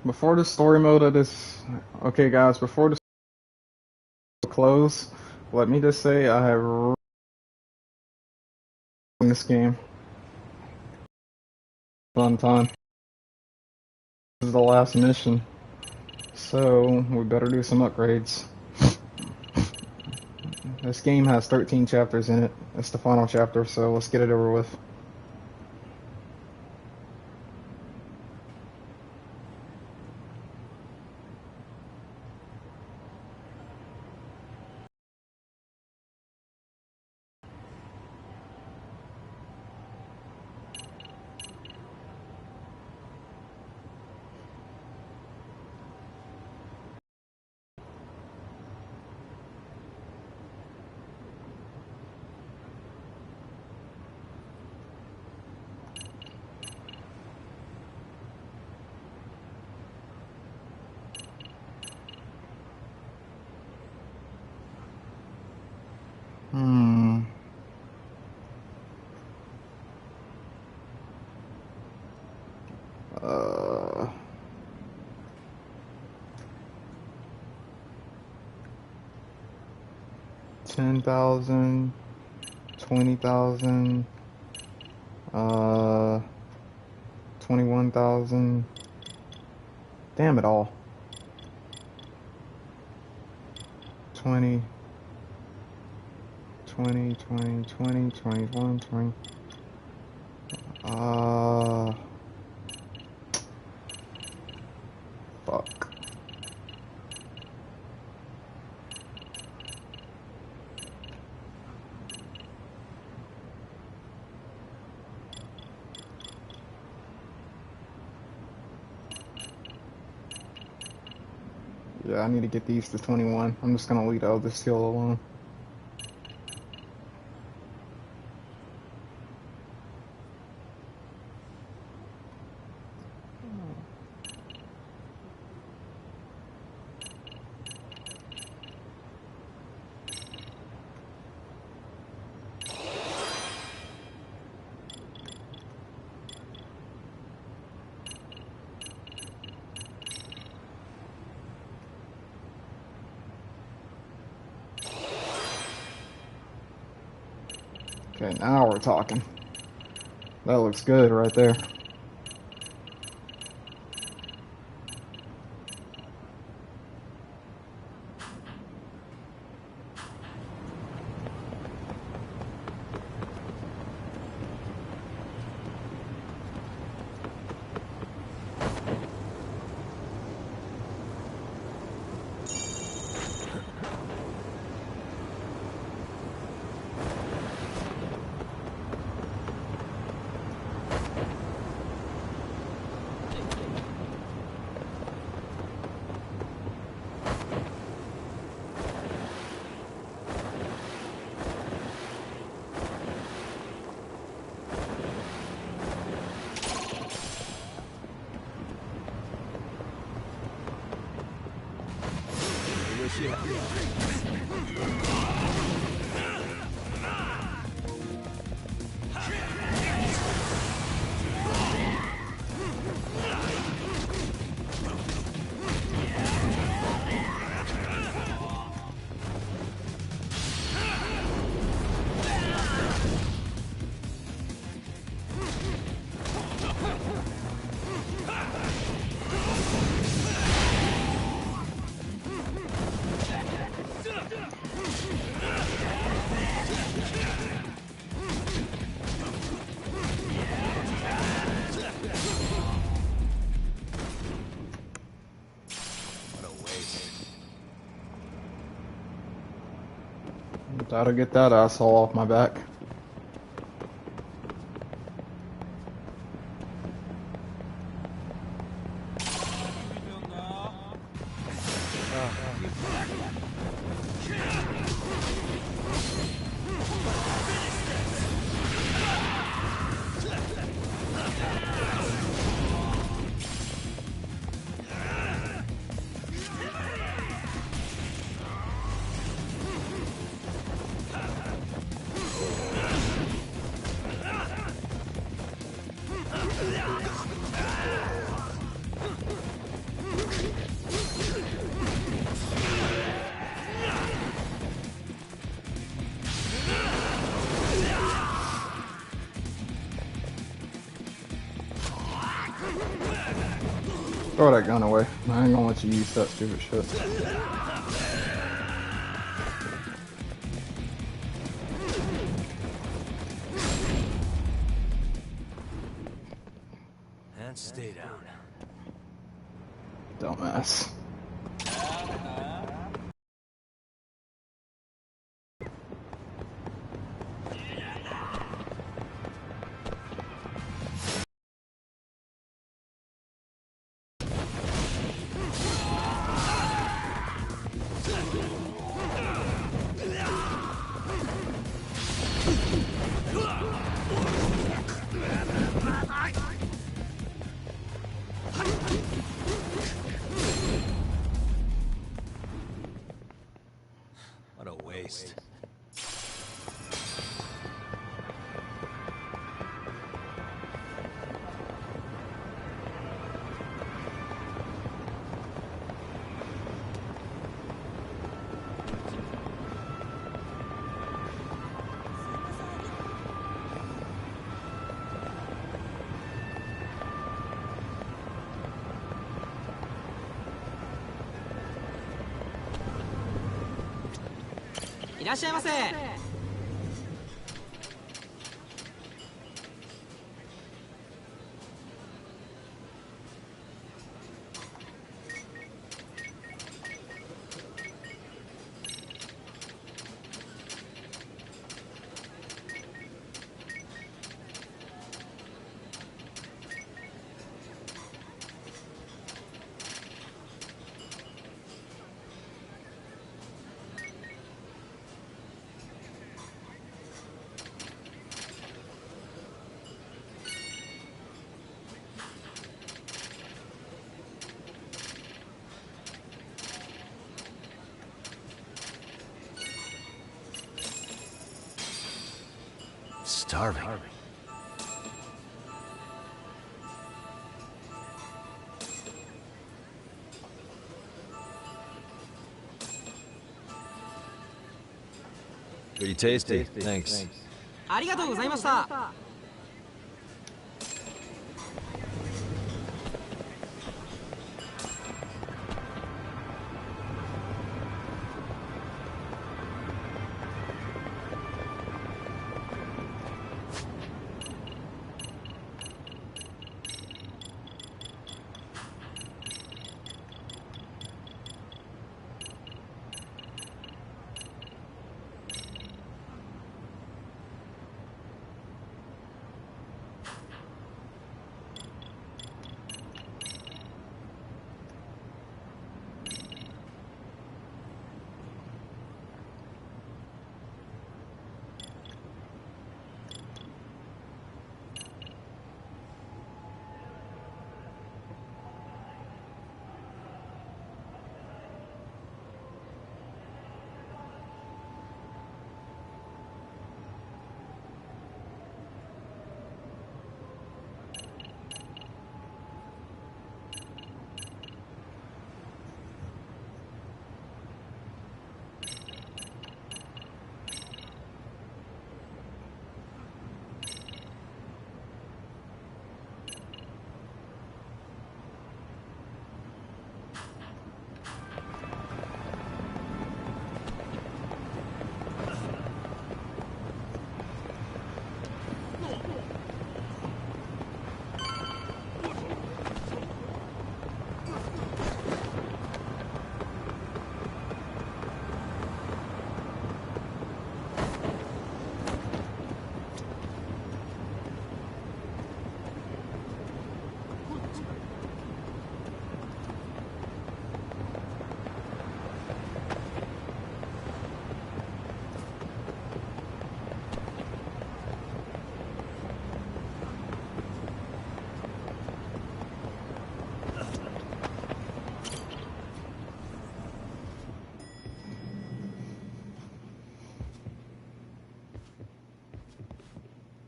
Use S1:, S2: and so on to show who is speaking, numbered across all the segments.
S1: Before the story mode of this, okay, guys, before the close, let me just say I have in this game. Fun time. This is the last mission, so we better do some upgrades. This game has 13 chapters in it. It's the final chapter, so let's get it over with. Hmm. 10,000, 20,000, 21,000. Damn it all. 20, 20, 20, 20, 21, 20. Fuck. Yeah, I need to get these to 21. I'm just gonna leave out this hill alone. Okay, now we're talking. That looks good right there. Gotta get that asshole off my back. Throw that gun away. I ain't gonna let you use that stupid shit.
S2: And stay down.
S1: Dumbass.
S2: What a waste.
S3: いらっしゃいませ。
S2: Starving.
S4: Pretty tasty. Thanks.
S3: ありがとうございました。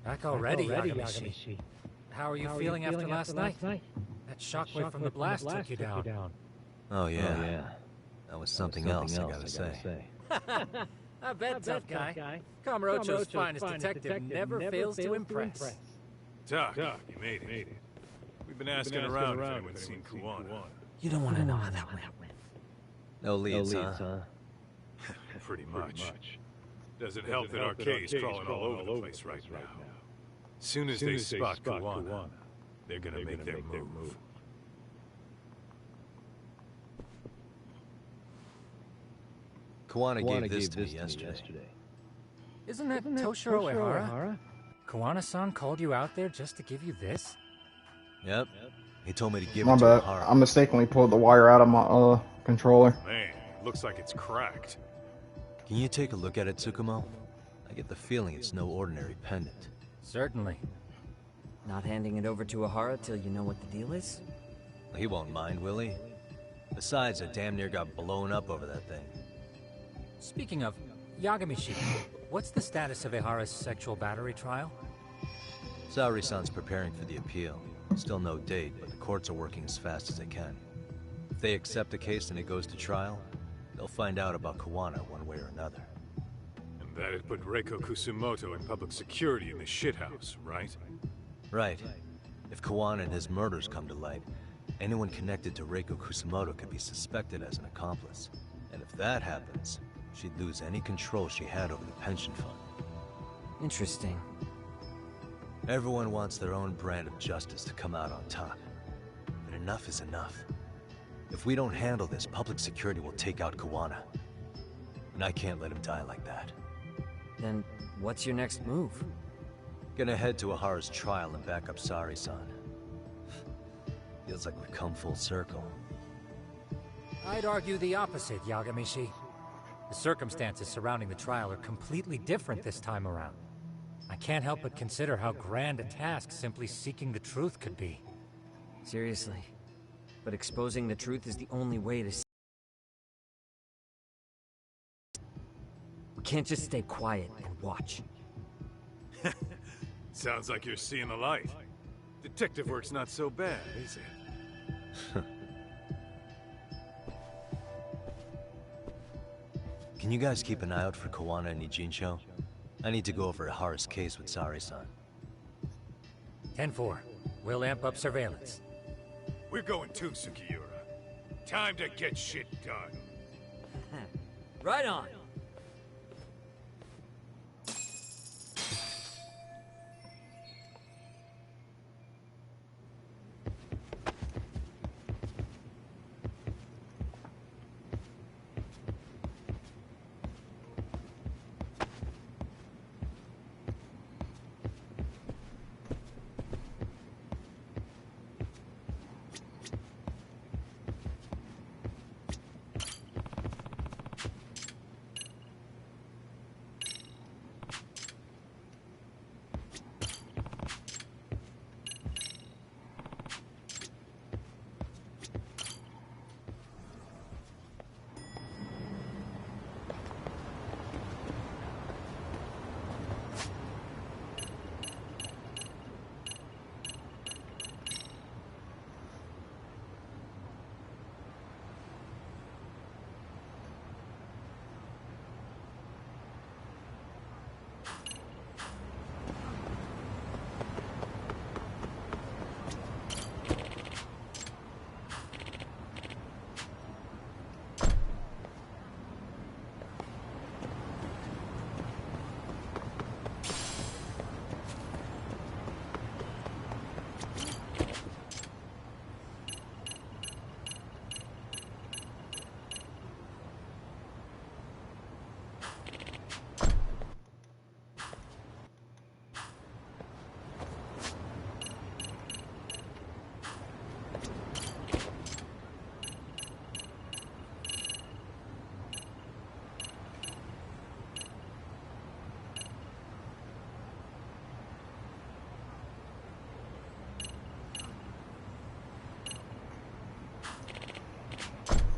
S5: Back already, Yagamishi. How are you feeling after last night? That shockwave from the blast took you down.
S2: Oh yeah. That was something else, I gotta say.
S5: I bet, tough guy. Kamurocho's finest detective never fails to impress.
S6: Tuck, you made it.
S4: We've been asking around if anyone's seen Kuwana.
S3: You don't want to know how that went.
S2: No leads, huh?
S4: Pretty much. Doesn't help that Arcade's crawling all over the place right now. Soon as they spot Kuwana, they're gonna make their move.
S2: Kuwana gave this to me yesterday.
S5: Isn't that Toshiro Ehara? Kuwana-san called you out there just to give you this?
S2: Yep. He told me to give
S1: My
S2: it to
S1: bad.
S2: Ehara.
S1: I mistakenly pulled the wire out of my controller.
S4: Man, looks like it's cracked.
S2: Can you take a look at it, Tsukumo? I get the feeling it's no ordinary pendant.
S5: Certainly.
S3: Not handing it over to Ahara till you know what the deal is?
S2: He won't mind, will he? Besides, I damn near got blown up over that thing.
S5: Speaking of, Yagamishi, what's the status of Ehara's sexual battery trial?
S2: Saori-san's preparing for the appeal. Still no date, but the courts are working as fast as they can. If they accept the case and it goes to trial, they'll find out about Kuwana one way or another.
S4: And that'd put Reiko Kusumoto in public security in the shithouse, right?
S2: Right. If Kuwana and his murders come to light, anyone connected to Reiko Kusumoto could be suspected as an accomplice. And if that happens, she'd lose any control she had over the pension fund.
S3: Interesting.
S2: Everyone wants their own brand of justice to come out on top. But enough is enough. If we don't handle this, public security will take out Kuwana. And I can't let him die like that.
S3: Then, what's your next move?
S2: Gonna head to Ahara's trial and back up Saori-san. Feels like we've come full circle.
S5: I'd argue the opposite, Yagamishi. The circumstances surrounding the trial are completely different this time around. I can't help but consider how grand a task simply seeking the truth could be.
S3: Seriously. But exposing the truth is the only way to see. We can't just stay quiet and watch.
S4: Sounds like you're seeing the light. Detective work's not so bad, is it?
S2: Can you guys keep an eye out for Kuwana and Ijincho? I need to go over Ahara's case with Saori-san.
S5: 10-4. We'll amp up surveillance.
S4: We're going too, Sukiura. Time to get shit done.
S3: Right on!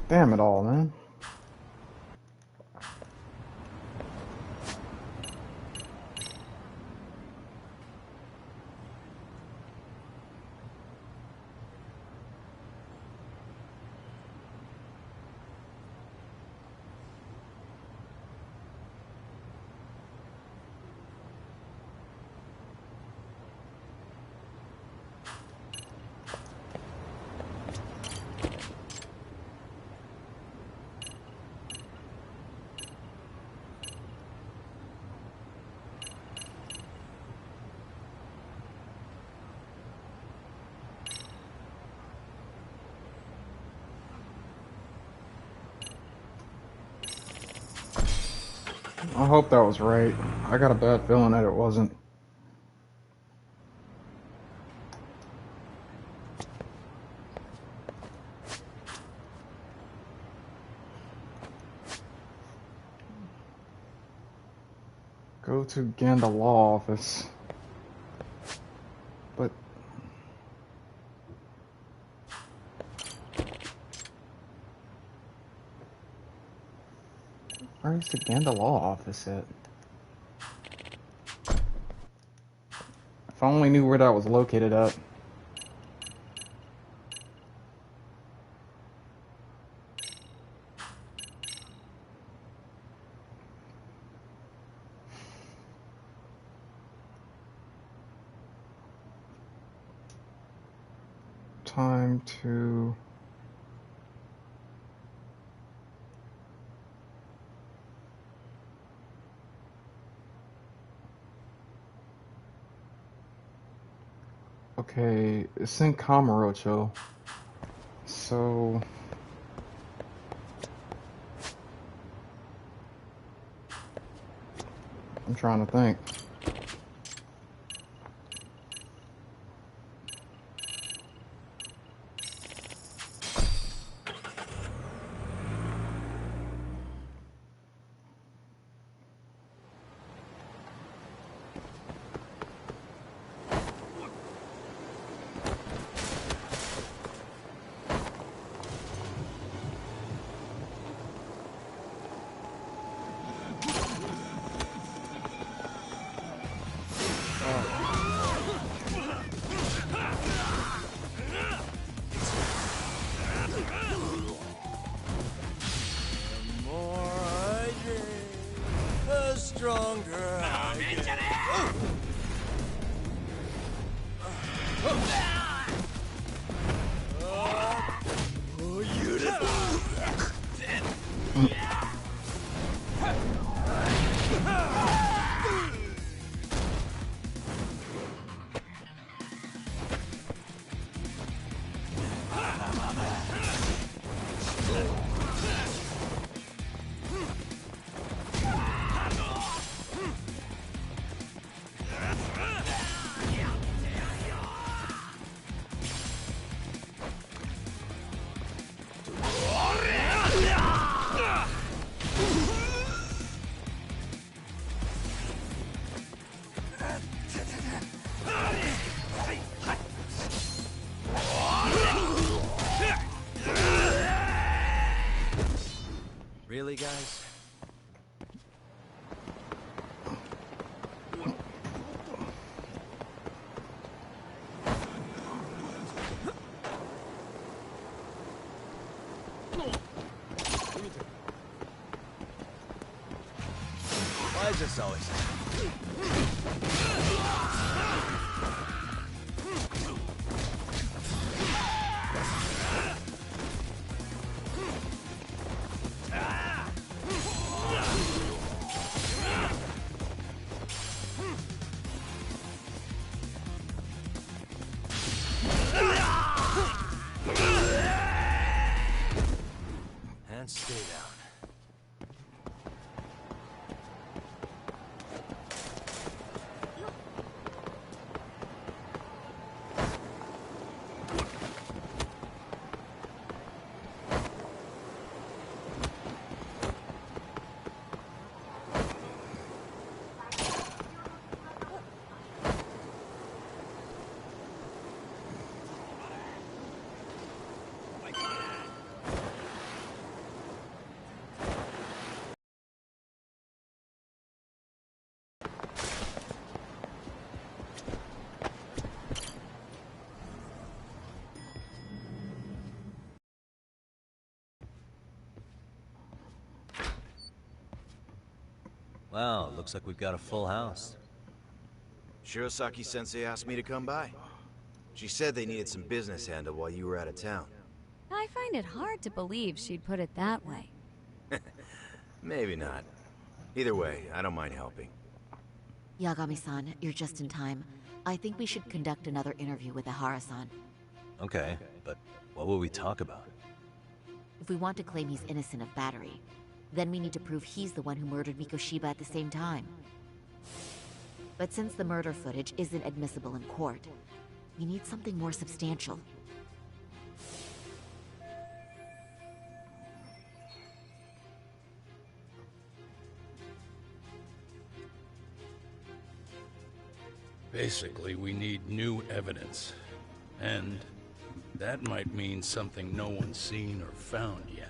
S1: Damn it all, man. I hope that was right. I got a bad feeling that it wasn't. Go to Ganda Law Office. But where is the Ganda Law Office at? If I only knew where that was located at. Time to... Okay, it's in Kamurocho. So... I'm trying to think.
S2: Really, guys? Why is this always... And stay down. Wow, looks like we've got a full house.
S6: Shirosaki-sensei asked me to come by. She said they needed some business handled while you were out of town.
S7: I find it hard to believe she'd put it that way.
S6: Maybe not. Either way, I don't mind helping.
S8: Yagami-san, you're just in time. I think we should conduct another interview with Ihara-san.
S2: Okay, but what will we talk about?
S8: If we want to claim he's innocent of battery, Then we need to prove he's the one who murdered Mikoshiba at the same time. But since the murder footage isn't admissible in court, we need something more substantial.
S9: Basically, we need new evidence. And that might mean something no one's seen or found yet.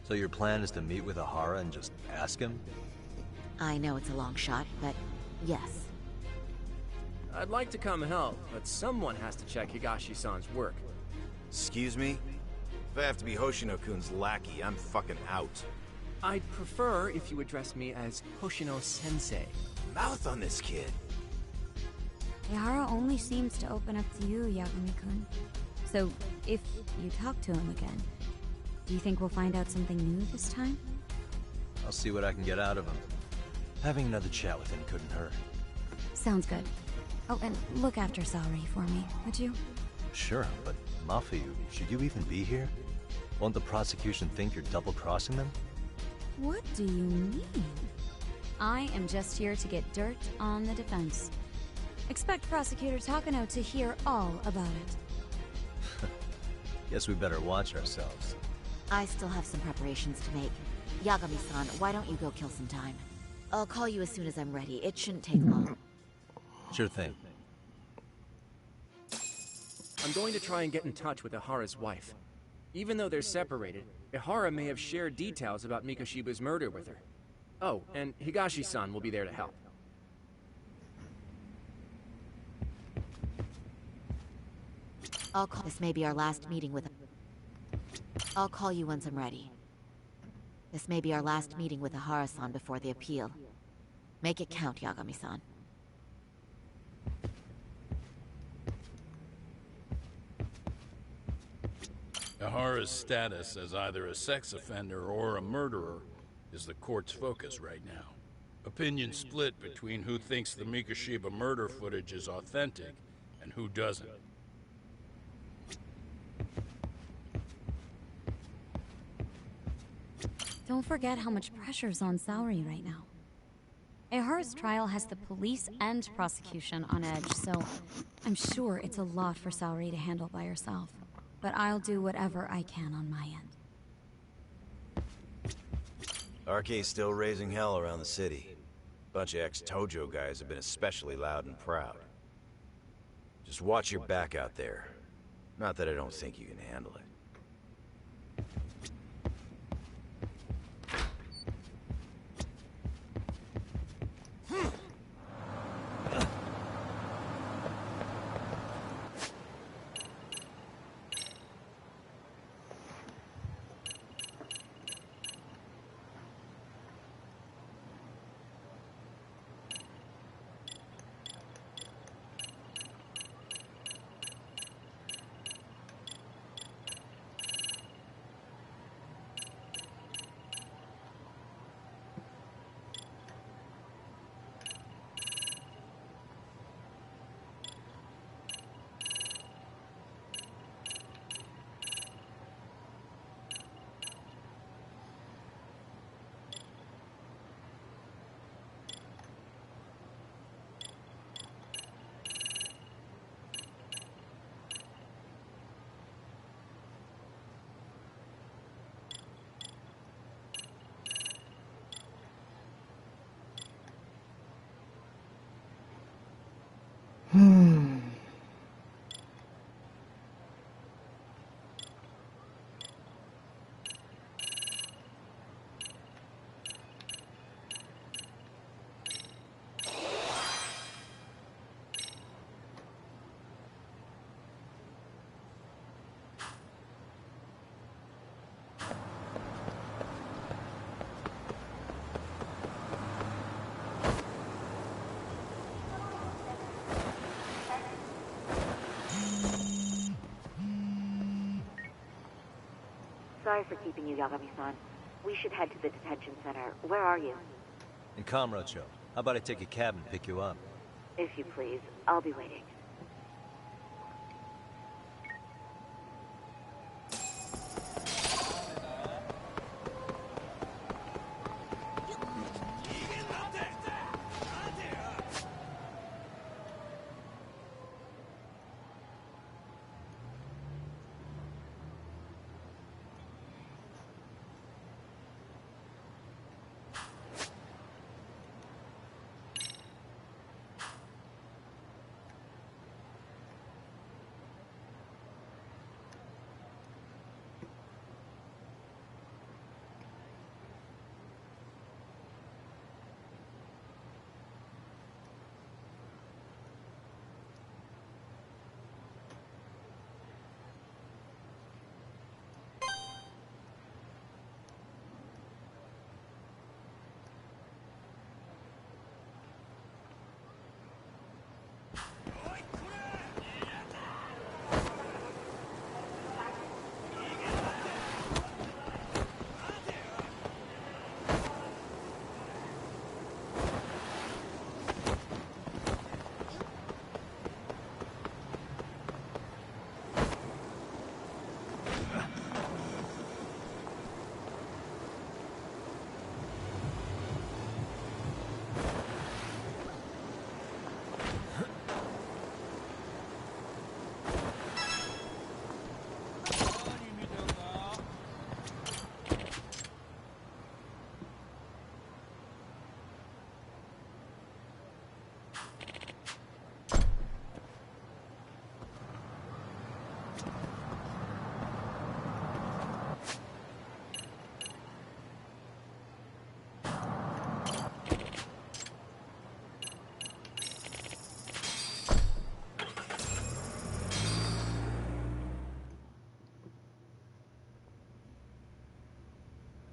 S2: So your plan is to meet with Ahara and just ask him?
S8: I know it's a long shot, but yes.
S10: I'd like to come help, but someone has to check Higashi-san's work.
S6: Excuse me? If I have to be Hoshino-kun's lackey, I'm fucking out.
S10: I'd prefer if you address me as Hoshino-sensei.
S6: Mouth on this kid.
S7: Ehara only seems to open up to you, Yagami-kun. So, if you talk to him again, do you think we'll find out something new this time?
S2: I'll see what I can get out of him. Having another chat with him couldn't hurt.
S7: Sounds good. Oh, and look after Saori for me, would you?
S2: Sure, but Mafuyu, should you even be here? Won't the prosecution think you're double-crossing them?
S7: What do you mean? I am just here to get dirt on the defense. Expect Prosecutor Takano to hear all about it.
S2: Guess we better watch ourselves.
S8: I still have some preparations to make. Yagami-san, why don't you go kill some time? I'll call you as soon as I'm ready. It shouldn't take long.
S2: Sure thing.
S10: I'm going to try and get in touch with Ihara's wife. Even though they're separated, Ihara may have shared details about Mikoshiba's murder with her. Oh, and Higashi-san will be there to help.
S8: This may be our last meeting with... I'll call you once I'm ready. This may be our last meeting with Ihara-san before the appeal. Make it count, Yagami-san.
S9: Ihara's status as either a sex offender or a murderer is the court's focus right now. Opinions split between who thinks the Mikoshiba murder footage is authentic and who doesn't.
S7: Don't forget how much pressure's on Saori right now. Ehara's trial has the police and prosecution on edge, so I'm sure it's a lot for Saori to handle by herself. But I'll do whatever I can on my end.
S6: RK's still raising hell around the city. Bunch of ex-Tojo guys have been especially loud and proud. Just watch your back out there. Not that I don't think you can handle it.
S8: Sorry for keeping you, Yagami-san. We should head to the detention center. Where are you?
S2: In Kamurocho. How about I take a cab and pick you up?
S8: If you please. I'll be waiting.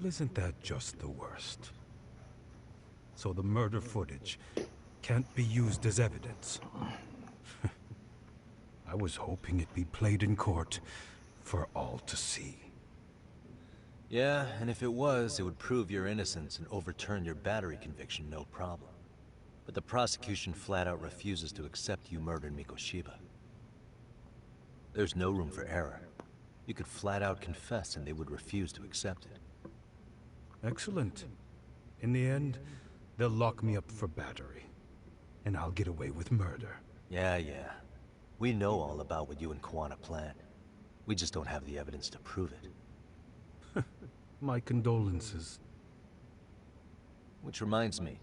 S11: isn't that just the worst? So the murder footage can't be used as evidence. I was hoping it'd be played in court for all to see.
S2: Yeah, and if it was, it would prove your innocence and overturn your battery conviction, no problem. But the prosecution flat out refuses to accept you murdered Mikoshiba. There's no room for error. You could flat out confess and they would refuse to accept it.
S11: Excellent. In the end, they'll lock me up for battery. And I'll get away with murder.
S2: Yeah. We know all about what you and Kuwana planned. We just don't have the evidence to prove it.
S11: My condolences.
S2: Which reminds me,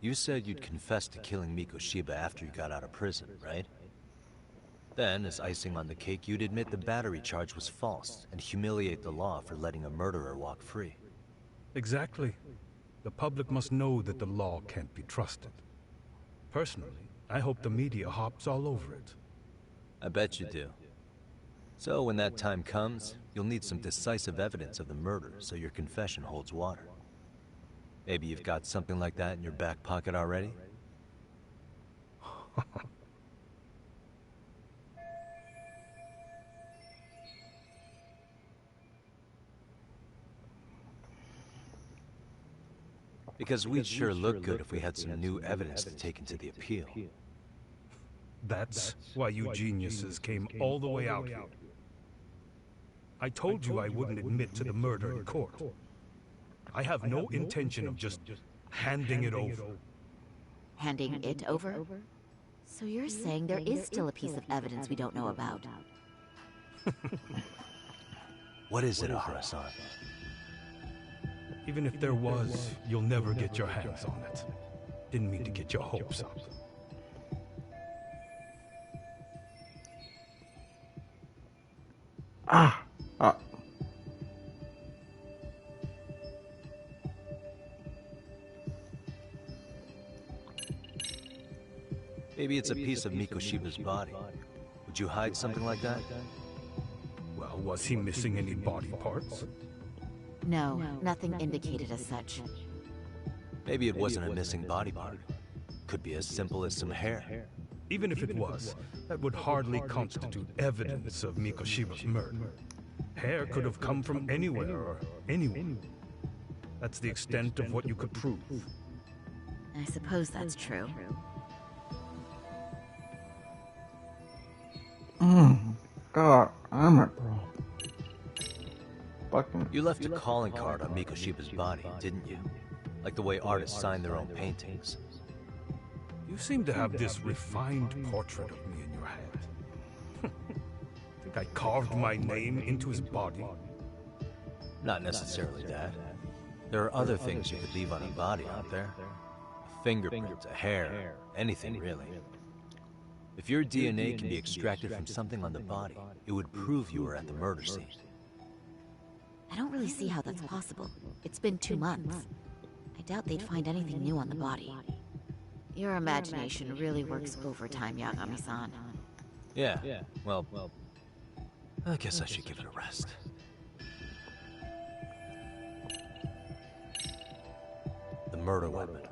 S2: you said you'd confess to killing Mikoshiba after you got out of prison, right? Then, as icing on the cake, you'd admit the battery charge was false and humiliate the law for letting a murderer walk free.
S11: Exactly. The public must know that the law can't be trusted. Personally, I hope the media hops all over it.
S2: I bet you do. So when that time comes, you'll need some decisive evidence of the murder so your confession holds water. Maybe you've got something like that in your back pocket already? Because we'd sure look good if we had some new evidence to take into the appeal.
S11: That's why you geniuses came all the way out here. I told you I wouldn't admit to the murder in court. I have no intention of just handing it over.
S8: Handing it over? So you're saying there is still a piece of evidence we don't know about?
S2: What is it, Ahara-san?
S11: Even if there was, you'll never get your hands on it. Didn't mean to get your hopes up.
S2: Maybe it's a piece of Mikoshiba's body. Would you hide something like that?
S11: Well, was he missing any body parts?
S8: No, nothing indicated as such.
S2: Maybe it wasn't a missing body part. Could be as simple as some hair.
S11: Even if it was, that would hardly constitute evidence of Mikoshiba's murder. Hair could have come from anywhere or anyone. That's the extent of what you could prove.
S8: I suppose that's true.
S1: God, damn it, bro. Fucking.
S2: You left a calling card on Mikoshiba's body, didn't you? Like the way artists sign their own paintings.
S11: You seem to have this refined portrait of me in your head. Think I carved my name into his body?
S2: Not necessarily, Dad. There are other things you could leave on a body, aren't there? A fingerprint, a hair, anything really. If your DNA can be extracted from something on the body, it would prove you were at the murder scene.
S8: I don't really see how that's possible. It's been 2 months. I doubt they'd find anything new on the body. Your imagination really works overtime, Yagami-san.
S2: Yeah, well, I guess I should give it a rest. The murder weapon.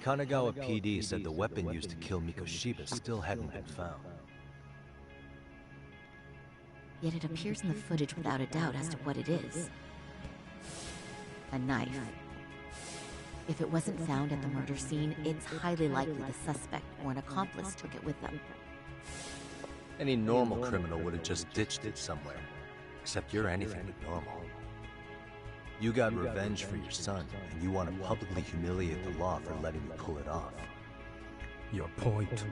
S2: Kanagawa PD said the weapon used to kill Mikoshiba still hadn't been found.
S8: Yet it appears in the footage without a doubt as to what it is. A knife. If it wasn't found at the murder scene, it's highly likely the suspect or an accomplice took it with them.
S2: Any normal criminal would have just ditched it somewhere. Except you're anything but normal. You got revenge for your son, and you want to publicly humiliate the law for letting you pull it off.
S11: Your point.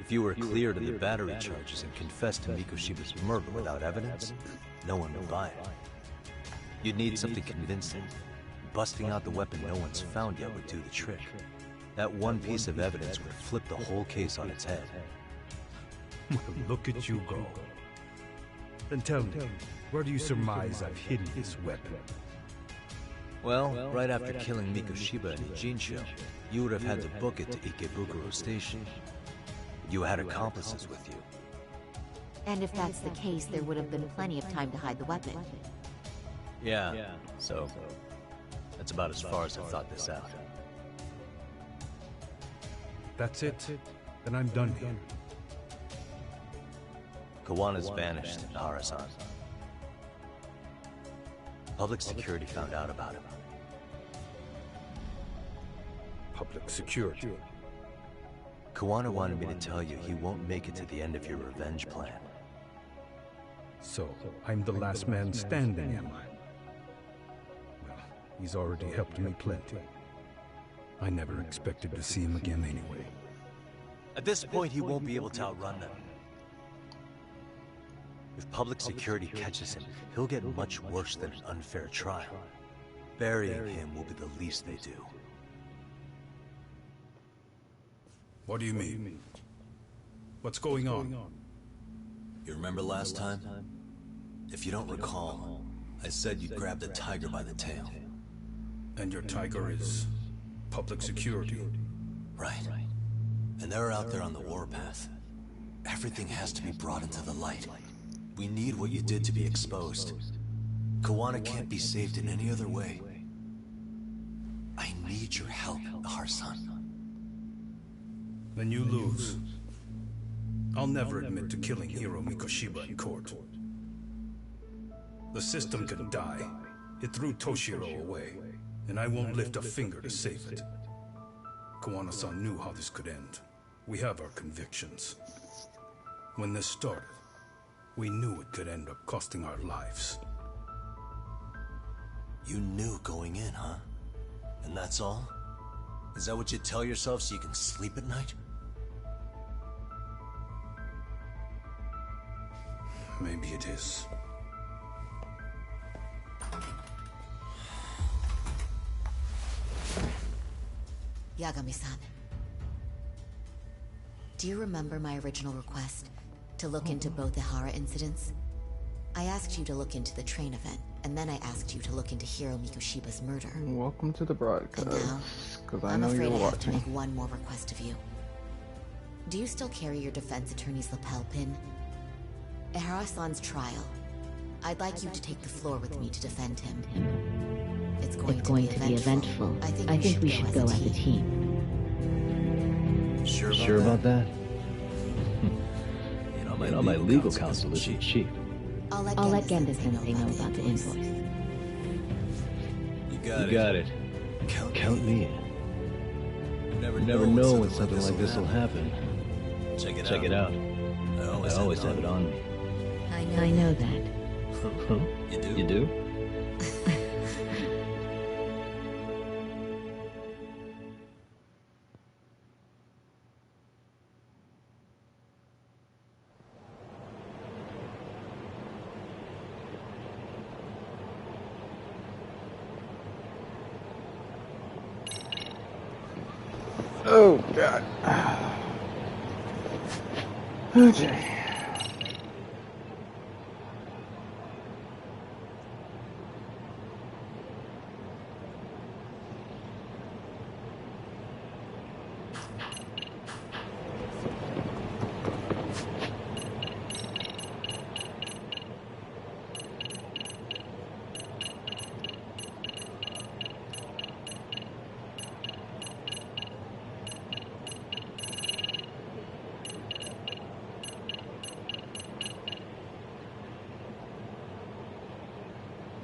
S2: If you were cleared of the battery charges and confessed to Mikoshiba's murder without evidence, no one would buy it. You'd need something convincing. Busting out the weapon no one's found yet would do the trick. That one piece of evidence would flip the whole case on its head.
S11: Look at you go. Then tell me, where do you surmise I've hidden this weapon?
S2: Well, right after killing Mikoshiba in Ijinsho, you would have had to book it to Ikebukuro Station. You had accomplices with you.
S8: And if that's the case, there would have been plenty of time to hide the weapon.
S2: Yeah, so that's about as far as I thought this out.
S11: That's it? Then I'm done here.
S2: Kawana's vanished in Arasan. Public security found out about him.
S11: Public security.
S2: Kawana wanted me to tell you he won't make it to the end of your revenge plan.
S11: So, I'm the last man standing, am I? Well, he's already helped me plenty. I never expected to see him again anyway.
S2: At this point, he won't be able to outrun them. If public security catches him, he'll get much worse than an unfair trial. Burying him will be the least they do.
S11: What do you mean? What's going on?
S2: You remember last time? If you don't recall, I said you'd grab the tiger by the tail.
S11: And your tiger is public security?
S2: Right. And they're out there on the warpath. Everything has to be brought into the light. We need what you did to be exposed. Kawana can't be saved in any other way. I need your help, Har-san.
S11: Then you lose. I'll never admit to killing Hiro Mikoshiba in court. The system can die. It threw Toshiro away, and I won't lift a finger to save it. Kawana-san knew how this could end. We have our convictions. When this started, we knew it could end up costing our lives.
S2: You knew going in, huh? And that's all? Is that what you tell yourself so you can sleep at night?
S11: Maybe it is.
S8: Yagami-san. Do you remember my original request? To look into both the Hara incidents? I asked you to look into the train event, and then I asked you to look into Hiro Mikoshiba's murder.
S1: Welcome to the broadcast,
S8: And now,
S1: because I
S8: I'm
S1: know
S8: afraid
S1: you're
S8: I have to
S1: watching.
S8: make one more request of you. Do you still carry your defense attorney's lapel pin? At Hara-san's trial, I'd like you to take the floor with me to defend him. It's going to be eventful. I think we should go as a team.
S2: Sure about that?
S12: You know, my legal counsel isn't cheap.
S8: I'll let Genda-sensei know about the invoice.
S2: You
S12: You got it. Count me in. You never know when something like this will happen.
S2: Check
S12: Check it out. I always have it on me.
S8: I know that.
S2: You do?
S12: You do?
S1: Oh god. Okay.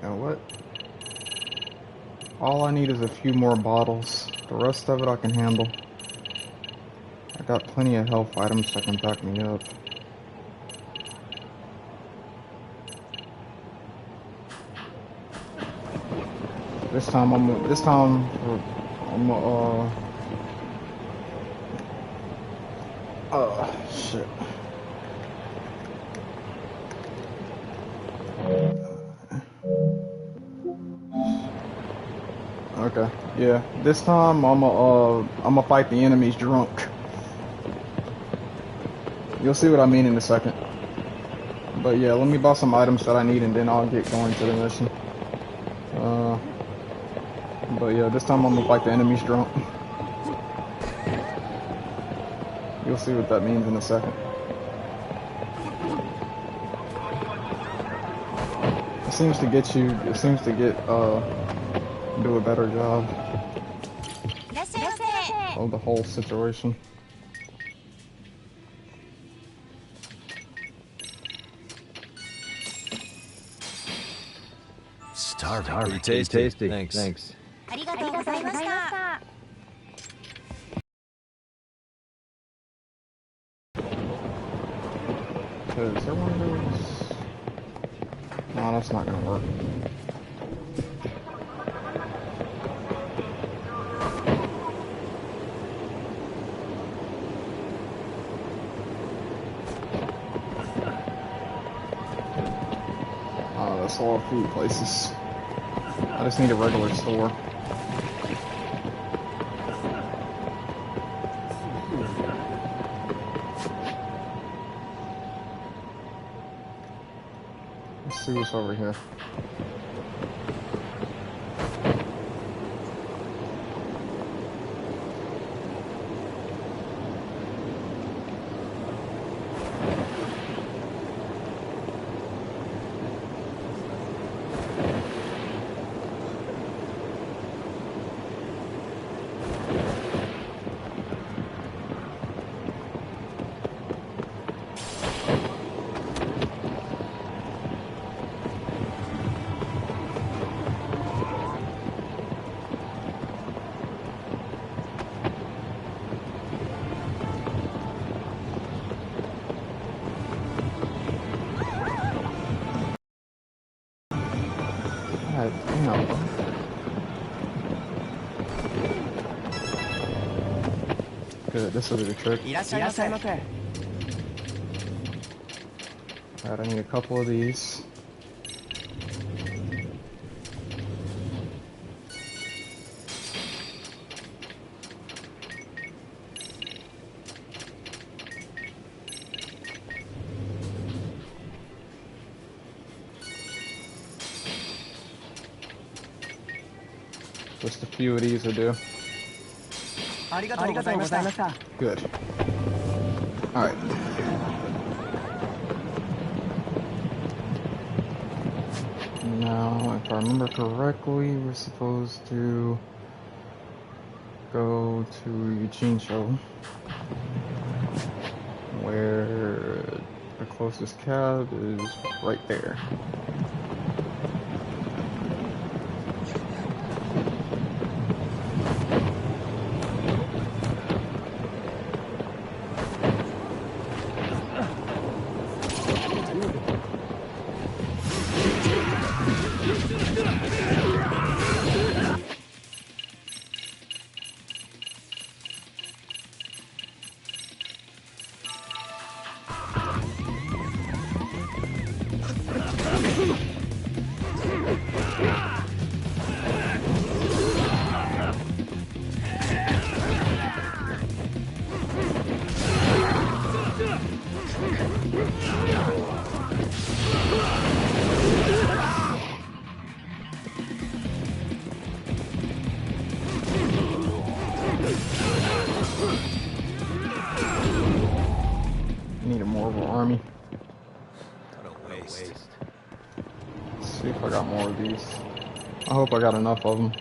S1: Now what? All I need is a few more bottles. The rest of it I can handle. I got plenty of health items that can back me up. This time shit. Okay, yeah. This time I'ma fight the enemies drunk. You'll see what I mean in a second. But yeah, let me buy some items that I need and then I'll get going to the mission. But yeah, this time I'm gonna fight the enemies drunk. You'll see what that means in a second. It seems to get you. It seems to get do a better job of the whole situation.
S2: Starving. Pretty tasty. Thanks.
S12: Thanks.
S1: Cause everyone goes. No, that's not gonna work. Oh, that's a lot of food places. I just need a regular store. Let's see what's over here. God damn. Good, this will be the trick. Alright, I need a couple of these. Just a few of these will do. Good. Alright. Now, if I remember correctly, we're supposed to go to Eugene, where the closest cab is right there. Need a more of an army.
S2: What a waste.
S1: Let's see if I got more of these. I hope I got enough of them.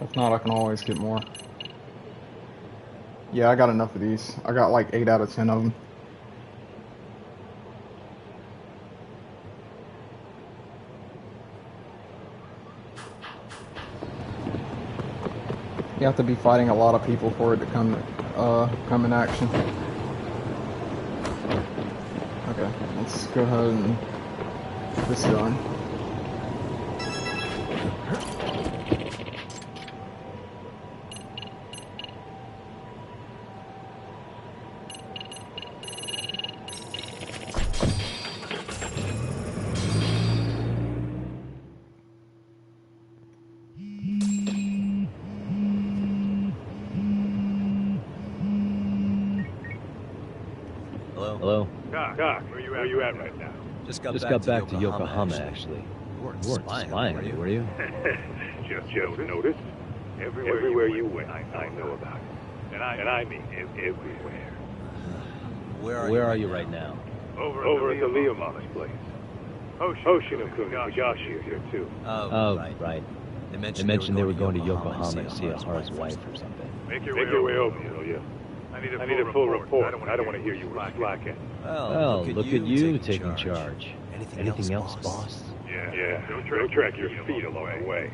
S1: If not, I can always get more. Yeah, I got enough of these. I got like 8 out of 10 of them. You have to be fighting a lot of people for it to come in action. Okay, let's go ahead and get this done.
S12: Hello?
S4: Doc, where you at right now?
S2: Just got
S12: back to Yokohama, actually.
S2: You weren't
S12: spying, were you?
S4: Just noticed. Everywhere you went, I know about it. And I mean everywhere.
S2: Where
S12: Where are you right now?
S4: Over at the Leomon's place. Hoshino-kun and Higashi are here too.
S12: Oh, right.
S2: They
S12: They mentioned they were going to Yokohama to see Ahara's wife or something.
S4: Make your way over, will you? I need a full report. I don't want to hear you slacking.
S12: Well, look at you taking charge. Anything else, boss?
S4: Yeah. Don't track your feet along the way.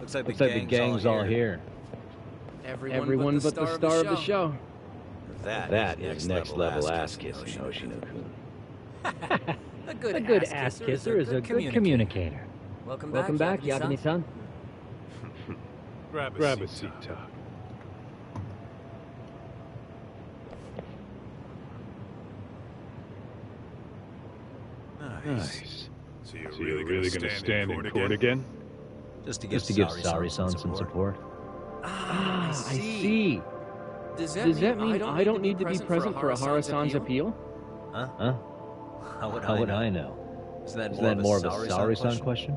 S2: Looks like
S12: the gang's all here.
S10: Everyone but the star of the show.
S6: That is next level ass kissing, Hoshino-kun.
S5: A good ass kisser is a good communicator.
S3: Welcome
S5: back, Yagami-san.
S4: Grab a seat, Tak. Nice. So you're really gonna stand in court again?
S2: Just to give
S12: Sari-san some support.
S10: I see. Does that mean I don't need to be present for Ahara-san's appeal?
S12: Huh? How would I know? Isn't that more of a Sari-san question?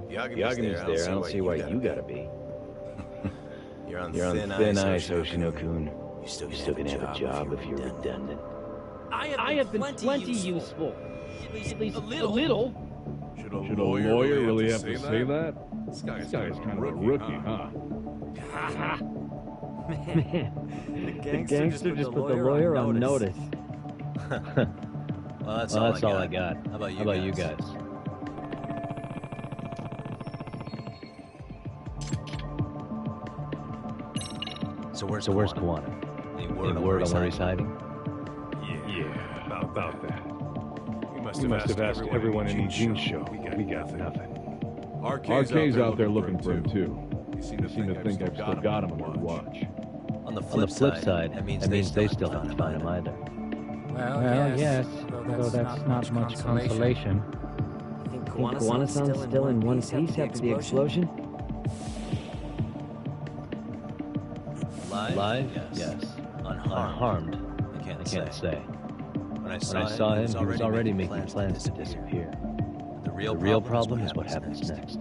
S6: Yagami's there. I don't see why you gotta be. You're on thin ice, Hoshino-kun. You still gonna have a job if you're redundant.
S5: I have been plenty useful. At least a little.
S4: Should a lawyer really have to say that? This guy's kind of a rookie, huh?
S5: Man, the gangster just put the lawyer on notice.
S2: Well, that's all I got. How about you guys? So where's Kuwana? Any word on where he's hiding?
S4: Yeah, about that. We must have asked everyone in Eugene show. We got nothing.
S13: RK's out there looking for him too.
S12: seem to think I've still got him on watch.
S2: On the
S12: On
S2: flip
S12: the flip
S2: side, that means they still haven't found him either.
S5: Well, yes, although that's not much consolation.
S3: Think
S13: Think Guanasan's still in one piece after the explosion?
S2: Live? Yes. Unharmed? I can't say. When I saw him, he was already making plans to disappear. The real problem is what happens next.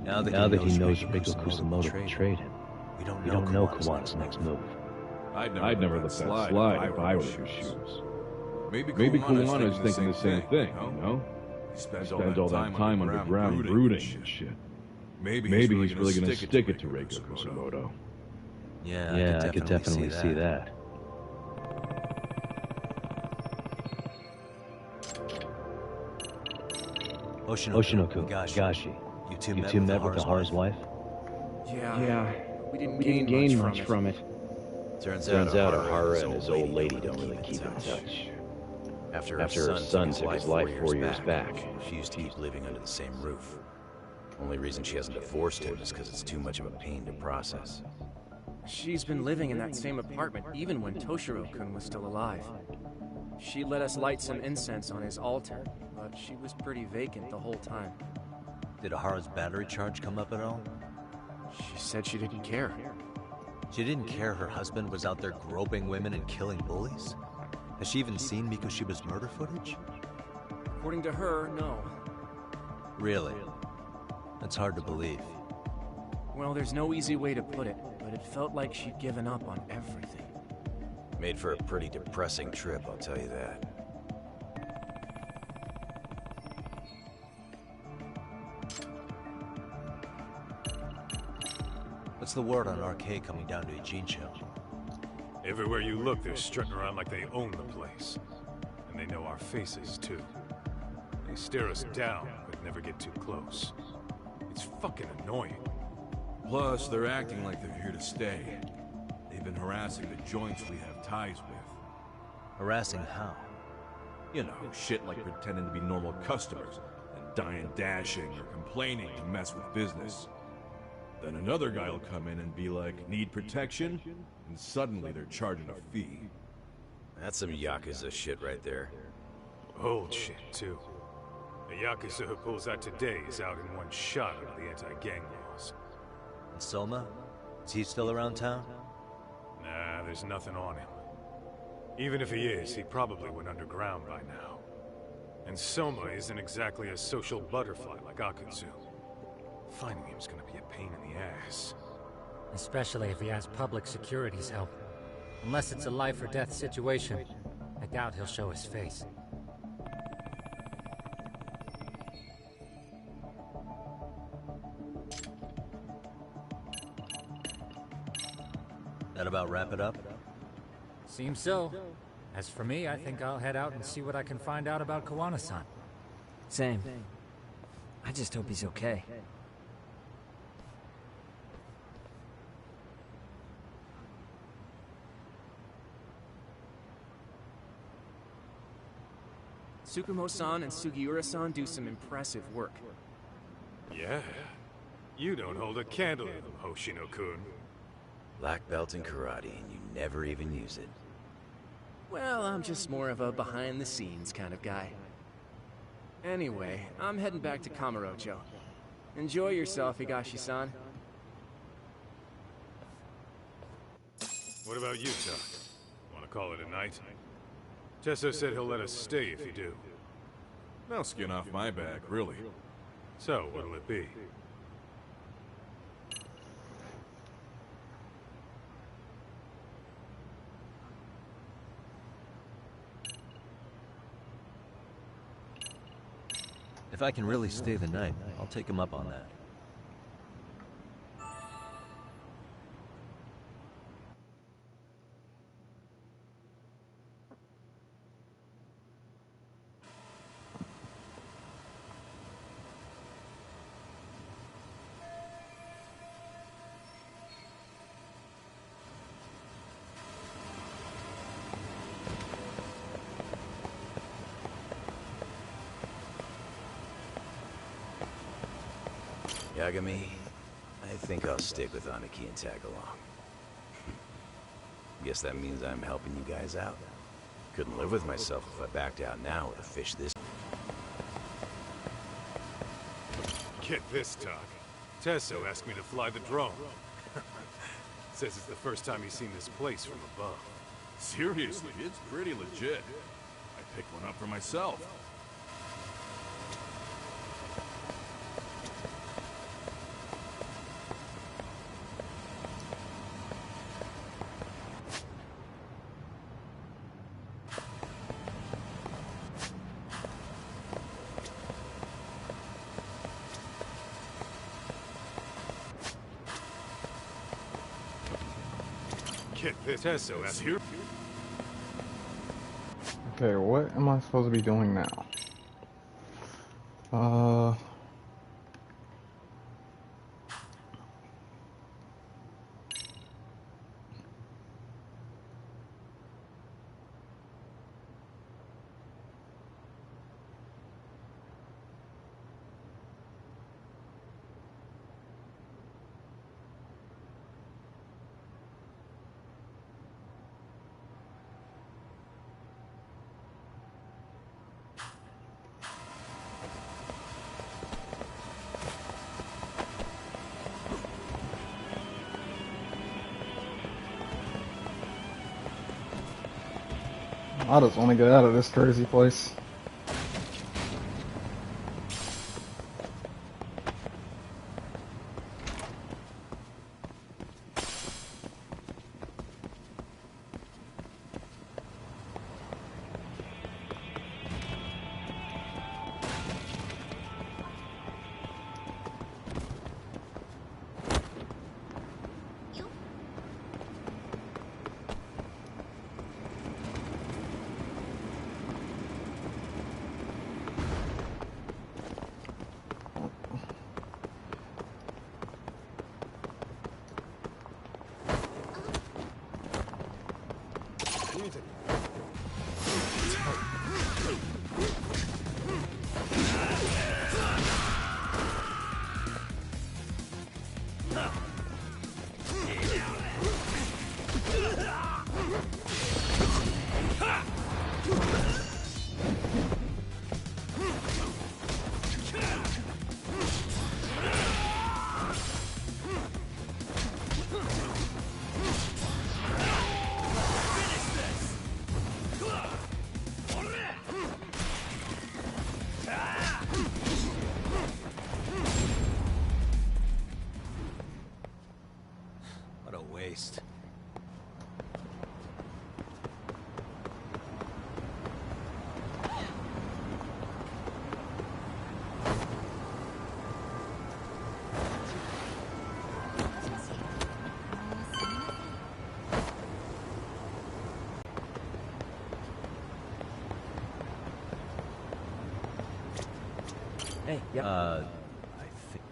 S2: Now that he knows Rico Kusamoto betrayed him, we don't know Kawana's next move.
S12: I'd never let that slide if I were in his shoes. Maybe Kawana's thinking the same thing, you know? He spends all that time underground brooding and shit. Maybe he's really gonna stick it to Reiko Kusamoto.
S2: Yeah, I could definitely see that. Oshinoku, Gashi, you two met with the Hara's wife?
S10: Yeah, we didn't gain much from it.
S6: Turns out Hara and his old lady don't really keep in touch. After her son took his life 4 years back, she used to keep living under the same roof. Only reason she hasn't divorced him is because it's too much of a pain to process.
S10: She's been living in that same apartment even when Toshiro-kun was still alive. She let us light some incense on his altar, but she was pretty vacant the whole time.
S2: Did Hara's battery charge come up at all?
S10: She said she didn't care.
S2: She didn't care her husband was out there groping women and killing bullies? Has she even seen Mikoshiba's murder footage?
S10: According to her, no.
S2: Really? That's hard to believe.
S10: Well, there's no easy way to put it, but it felt like she'd given up on everything.
S6: Made for a pretty depressing trip, I'll tell you that.
S2: What's the word on RK coming down to Ijincho?
S4: Everywhere you look, they're strutting around like they own the place. And they know our faces, too. They stare us down, but never get too close. It's fucking annoying.
S14: Plus, they're acting like they're here to stay. They've been harassing the joints we have ties with.
S2: Harassing how?
S14: You know, shit like pretending to be normal customers, and dying dashing or complaining to mess with business. Then another guy will come in and be like, need protection? And suddenly they're charging a fee.
S6: That's some Yakuza shit right there.
S4: Old shit, too. The Yakuza who pulls out today is out in one shot under the anti-gang laws.
S2: And Soma? Is he still around town?
S4: Nah, there's nothing on him. Even if he is, he probably went underground by now. And Soma isn't exactly a social butterfly like Akutsu. Finding him's gonna be a pain in the ass.
S5: Especially if he has public security's help. Unless it's a life or death situation, I doubt he'll show his face.
S2: That about wrap it up?
S5: Seems so. As for me, I think I'll head out and see what I can find out about Kawana-san.
S3: Same. I just hope he's okay.
S10: Tsukumo-san and Sugiura-san do some impressive work.
S4: Yeah? You don't hold a candle to them, Hoshino-kun.
S6: Black belt in karate, and you never even use it.
S10: Well, I'm just more of a behind-the-scenes kind of guy. Anyway, I'm heading back to Kamurocho. Enjoy yourself, Higashi-san.
S4: What about you, Chuck? Want to call it a night? Tesso said he'll let us stay if you do.
S14: No skin off my back, really.
S4: So, what'll it be?
S2: If I can really stay the night, I'll take him up on that.
S6: Yagami, I think I'll stick with Aniki and tag along. Guess that means I'm helping you guys out. Couldn't live with myself if I backed out now with a fish this...
S4: Get this, Doc. Tesso asked me to fly the drone. Says it's the first time he's seen this place from above.
S14: Seriously, it's pretty legit. I picked one up for myself.
S4: Get this, Tesso asked me.
S1: Okay, what am I supposed to be doing now? I just want to get out of this crazy place.
S2: What a waste.
S3: Hey, yep.
S2: I think...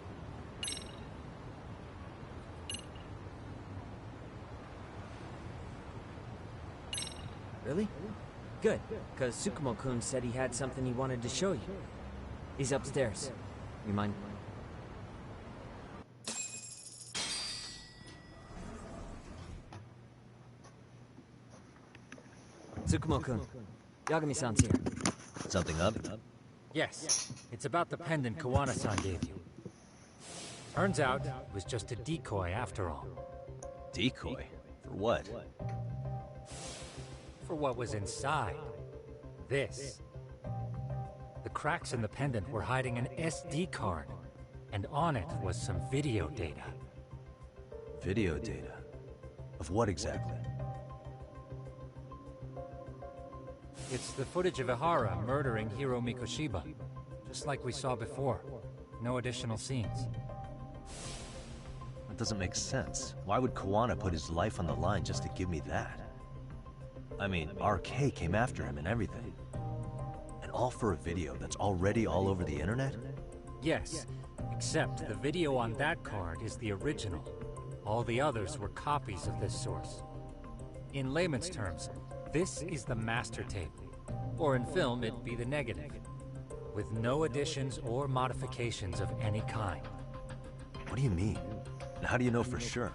S3: Really? Good, because Tsukumo-kun said he had something he wanted to show you. He's upstairs. You mind? Tsukumo-kun, Yagami-san's here.
S2: Something up?
S5: Yes, it's about the pendant Kawana-san gave you. Turns out, it was just a decoy after all.
S2: Decoy? For what?
S5: For what was inside. This. The cracks in the pendant were hiding an SD card, and on it was some video data.
S2: Video data? Of what exactly?
S5: It's the footage of Ihara murdering Hiro Mikoshiba, just like we saw before. No additional scenes.
S2: That doesn't make sense. Why would Kawana put his life on the line just to give me that? I mean, RK came after him and everything. And all for a video that's already all over the internet?
S5: Yes, except the video on that card is the original. All the others were copies of this source. In layman's terms, this is the master tape. Or in film, it'd be the negative. With no additions or modifications of any kind.
S2: What do you mean? And how do you know for sure?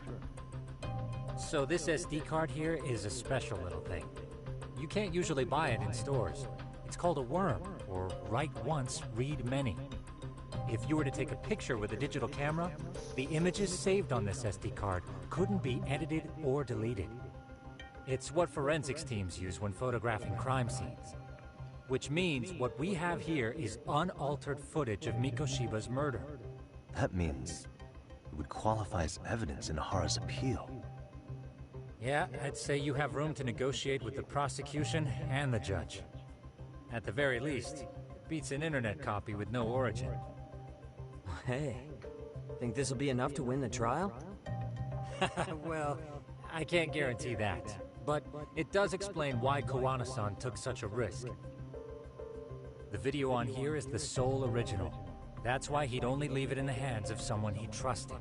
S5: So this SD card here is a special little thing. You can't usually buy it in stores. It's called a worm, or write once, read many. If you were to take a picture with a digital camera, the images saved on this SD card couldn't be edited or deleted. It's what forensics teams use when photographing crime scenes. Which means what we have here is unaltered footage of Mikoshiba's murder.
S2: That means it would qualify as evidence in Hara's appeal.
S5: Yeah, I'd say you have room to negotiate with the prosecution and the judge. At the very least, it beats an internet copy with no origin.
S3: Hey, think this'll be enough to win the trial?
S5: Well, I can't guarantee that. But it does explain why Kowana-san took such a risk. The video on here is the sole original. That's why he'd only leave it in the hands of someone he trusted.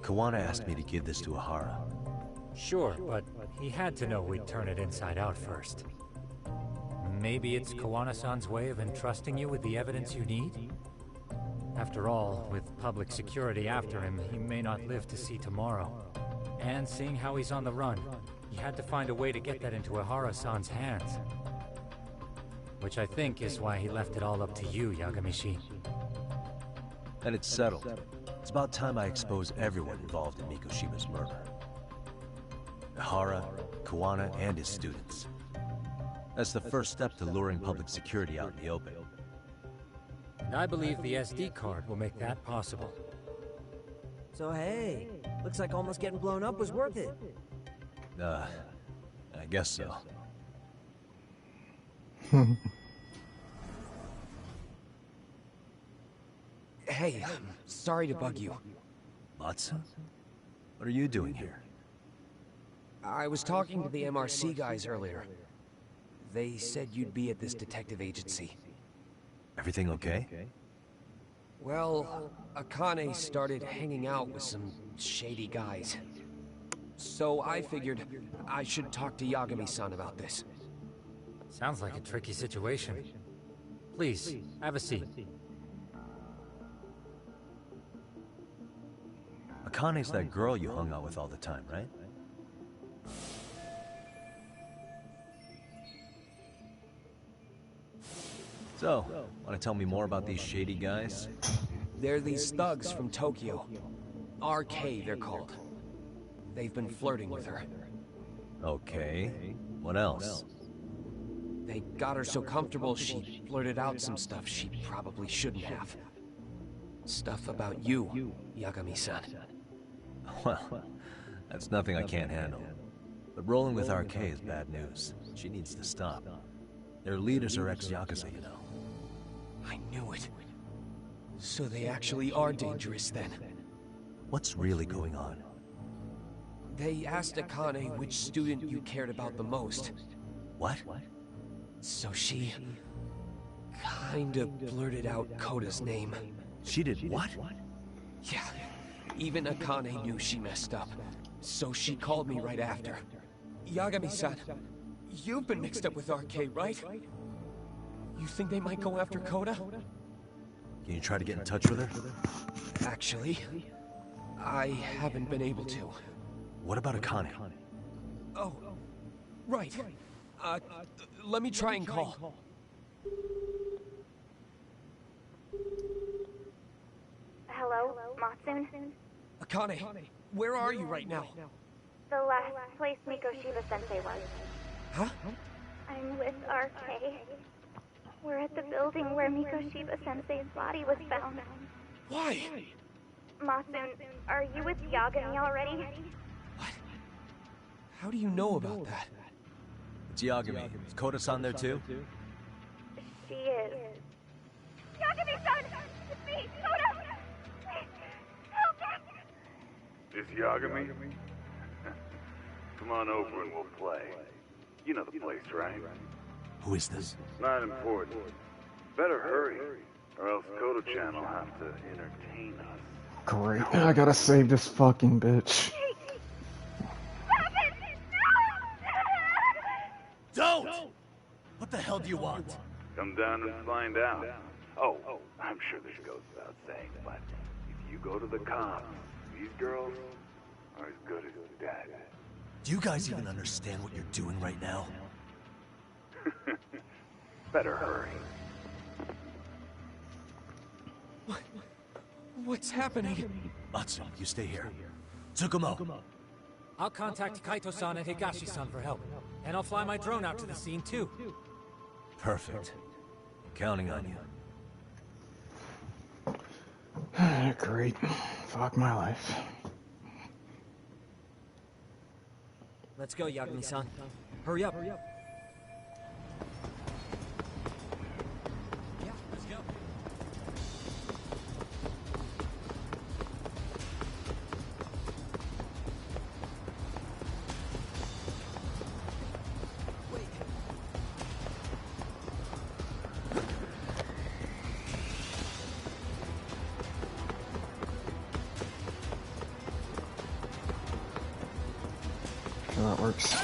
S2: Kowana asked me to give this to Ahara.
S5: Sure, but he had to know we'd turn it inside out first. Maybe it's Kowana-san's way of entrusting you with the evidence you need? After all, with public security after him, he may not live to see tomorrow. And seeing how he's on the run, he had to find a way to get that into Ahara-san's hands. Which I think is why he left it all up to you, Yagamishi.
S2: And it's settled. It's about time I expose everyone involved in Mikoshiba's murder. Ahara, Kowana, and his students. That's the first step to luring public security out in the open.
S5: And I believe the SD card will make that possible.
S3: So hey, looks like almost getting blown up was worth it.
S2: I guess so.
S10: Hey, sorry to bug you.
S2: Matsu? What are you doing here?
S10: I was talking to the MRC guys earlier. They said you'd be at this detective agency.
S2: Everything okay?
S10: Well, Akane started hanging out with some shady guys. So I figured I should talk to Yagami-san about this.
S5: Sounds like a tricky situation. Please, have a seat.
S2: Akane's that girl you hung out with all the time, right? So, want to tell me more about these shady guys?
S10: They're these thugs from Tokyo. RK, they're called. They've been flirting with her.
S2: Okay. What else?
S10: They got her so comfortable she blurted out some stuff she probably shouldn't have. Stuff about you, Yagami-san.
S2: Well, that's nothing I can't handle. But rolling with RK is bad news. She needs to stop. Their leaders are ex-Yakuza, you know.
S10: I knew it. So they actually are dangerous then.
S2: What's really going on?
S10: They asked Akane which student you cared about the most.
S2: What?
S10: So she kinda blurted out Koda's name.
S2: She did what?
S10: Yeah. Even Akane knew she messed up. So she called me right after. Yagami-san, you've been mixed up with RK, right? You think they might go after Koda?
S2: Can you try to get in touch with her?
S10: Actually, I haven't been able to.
S2: What about Akane?
S10: Oh, right. Let me try and call.
S15: Hello, Matsun?
S10: Akane, where are you right now?
S15: The last place Mikoshiba-sensei was.
S10: Huh?
S15: I'm with RK. We're at the building where Mikoshiba-sensei's body was found.
S10: Why?
S15: Matsun, are you with Yagami already?
S10: What? How do you know about that?
S2: It's Yagami. Is Koda-san there too?
S15: She is. Yagami-san! It's me, Koda! Please, help me!
S16: This Yagami? Come on over and we'll play. You know the place, right?
S2: Who is this?
S16: Not important. Better hurry, or else Koda-chan will have to entertain us.
S1: Great. I gotta save this fucking bitch.
S2: Don't! What the hell
S17: do you want?
S16: Come down and find out. Oh, I'm sure this goes without saying, but if you go to the cops, these girls are as good as dead.
S2: Do you guys even understand what you're doing right now?
S16: Better hurry.
S10: What's happening?
S2: Atsu, you stay here. Tsukumo.
S5: I'll contact Kaito-san and Higashi-san for help. And I'll fly my drone out to the scene, too.
S2: Perfect. I'm counting on you.
S1: Great. Fuck my life.
S3: Let's go, Yagami-san. Hurry up.
S5: Yeah, let's go.
S1: Sure that works.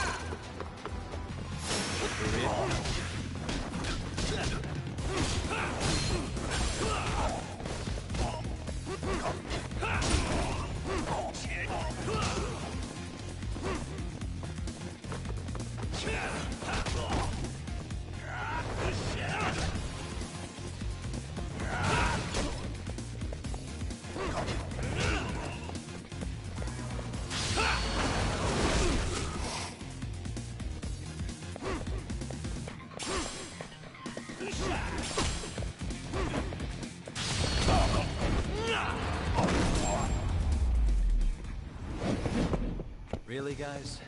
S2: Really, guys?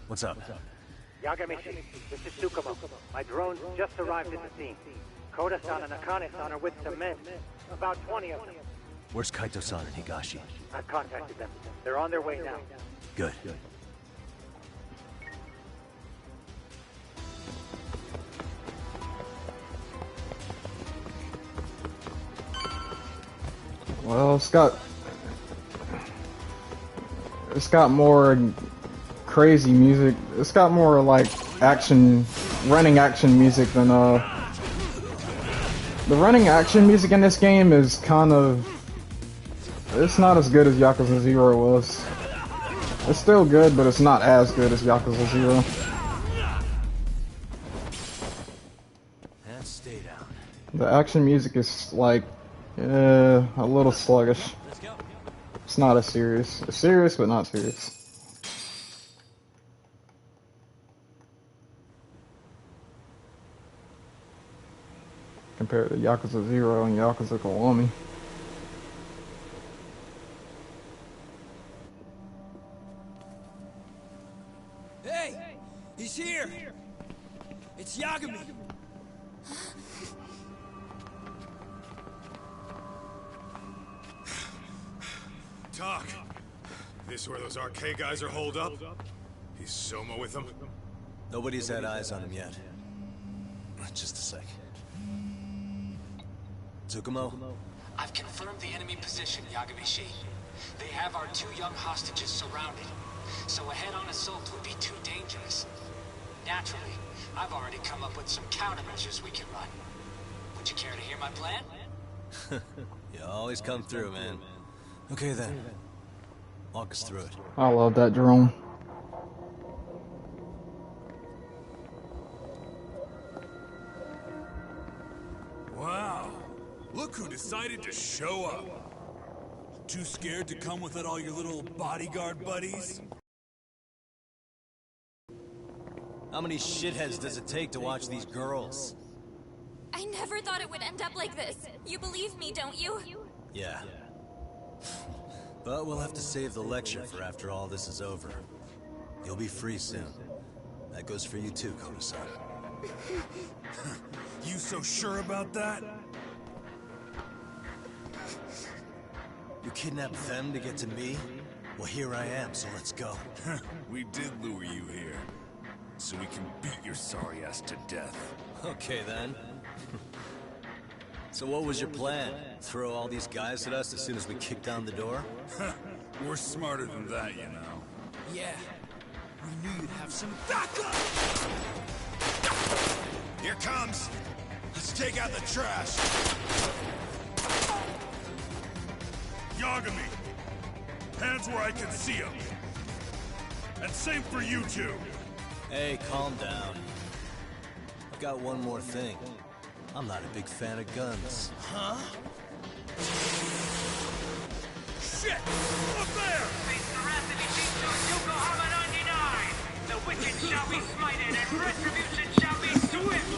S2: What's up?
S18: Yagami-shi, this is Tsukumo. My drones just arrived at the scene. Koda-san and Akane-san are with some men. About 20 of them.
S2: Where's Kaito-san and Higashi?
S18: I've contacted them. They're on their way now.
S2: Good.
S1: Well, it's got more crazy music. It's got more like running action music than the running action music in this game is it's not as good as Yakuza 0 was. It's still good, but it's not as good as Yakuza 0.
S2: And stay down.
S1: The action music is like a little sluggish. It's not as serious. It's serious, but not serious. Compared to Yakuza 0 and Yakuza Kiwami.
S17: Hey! He's here! It's Yagami!
S4: Talk. This where those RK guys are holed up? He's Soma with them?
S2: Nobody's had eyes on him yet. Just a sec. Tsukumo?
S19: I've confirmed the enemy position, Yagami-shi. They have our 2 young hostages surrounded, so a head-on assault would be too dangerous. Naturally, I've already come up with some countermeasures we can run. Would you care to hear my plan?
S2: You always come through, man. Okay then. Walk us through it.
S1: I love that drone.
S17: Wow. Look who decided to show up. Too scared to come with all your little bodyguard buddies?
S2: How many shitheads does it take to watch these girls?
S20: I never thought it would end up like this. You believe me, don't you?
S2: Yeah. But we'll have to save the lecture for after all this is over. You'll be free soon. That goes for you too, Koda-san.
S17: You so sure about that?
S2: You kidnapped them to get to me? Well, here I am, so let's go.
S17: We did lure you here, so we can beat your sorry ass to death.
S2: Okay, then. So what was your plan? Throw all these guys at us as soon as we kick down the door?
S17: We're smarter than that, you know.
S10: Yeah. We knew you'd have some backup!
S17: Here comes! Let's take out the trash! Yagami! Hands where I can see them! And same for you two!
S2: Hey, calm down. I've got one more thing. I'm not a big fan of guns.
S10: Huh?
S17: Shit! Up there!
S18: Yokohama 99! The wicked shall be smited and retribution shall be swift!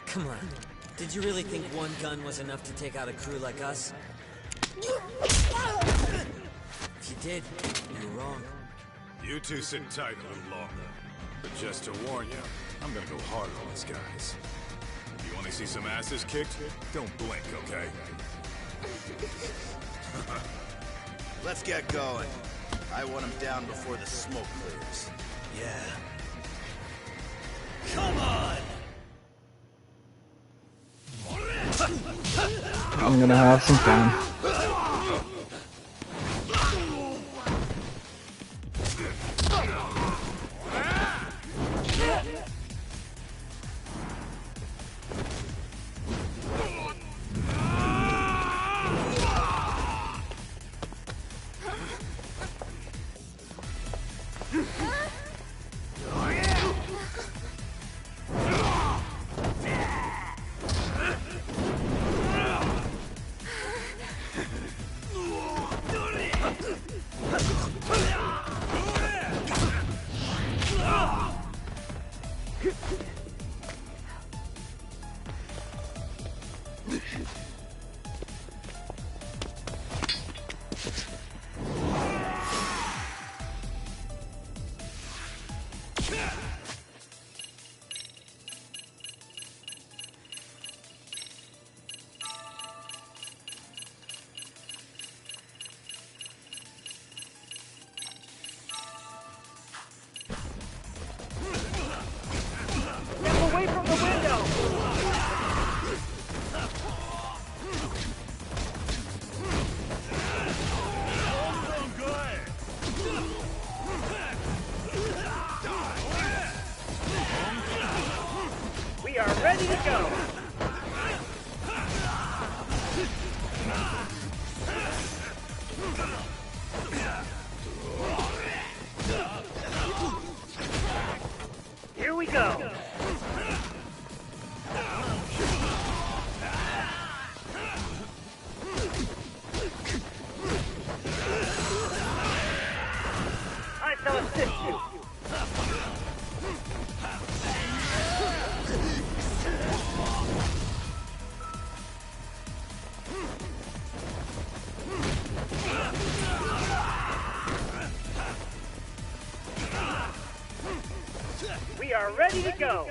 S3: Come on. Did you really think one gun was enough to take out a crew like us? If you did, you were wrong.
S4: You two sit tight a little longer. But just to warn you, I'm gonna go hard on these guys. If you want to see some asses kicked, don't blink, okay?
S6: Let's get going. I want him down before the smoke clears.
S2: Yeah. Come on!
S1: I'm gonna have some fun.
S18: Away from the window! We are ready to go! Here we go! I shall assist you. We are ready to go.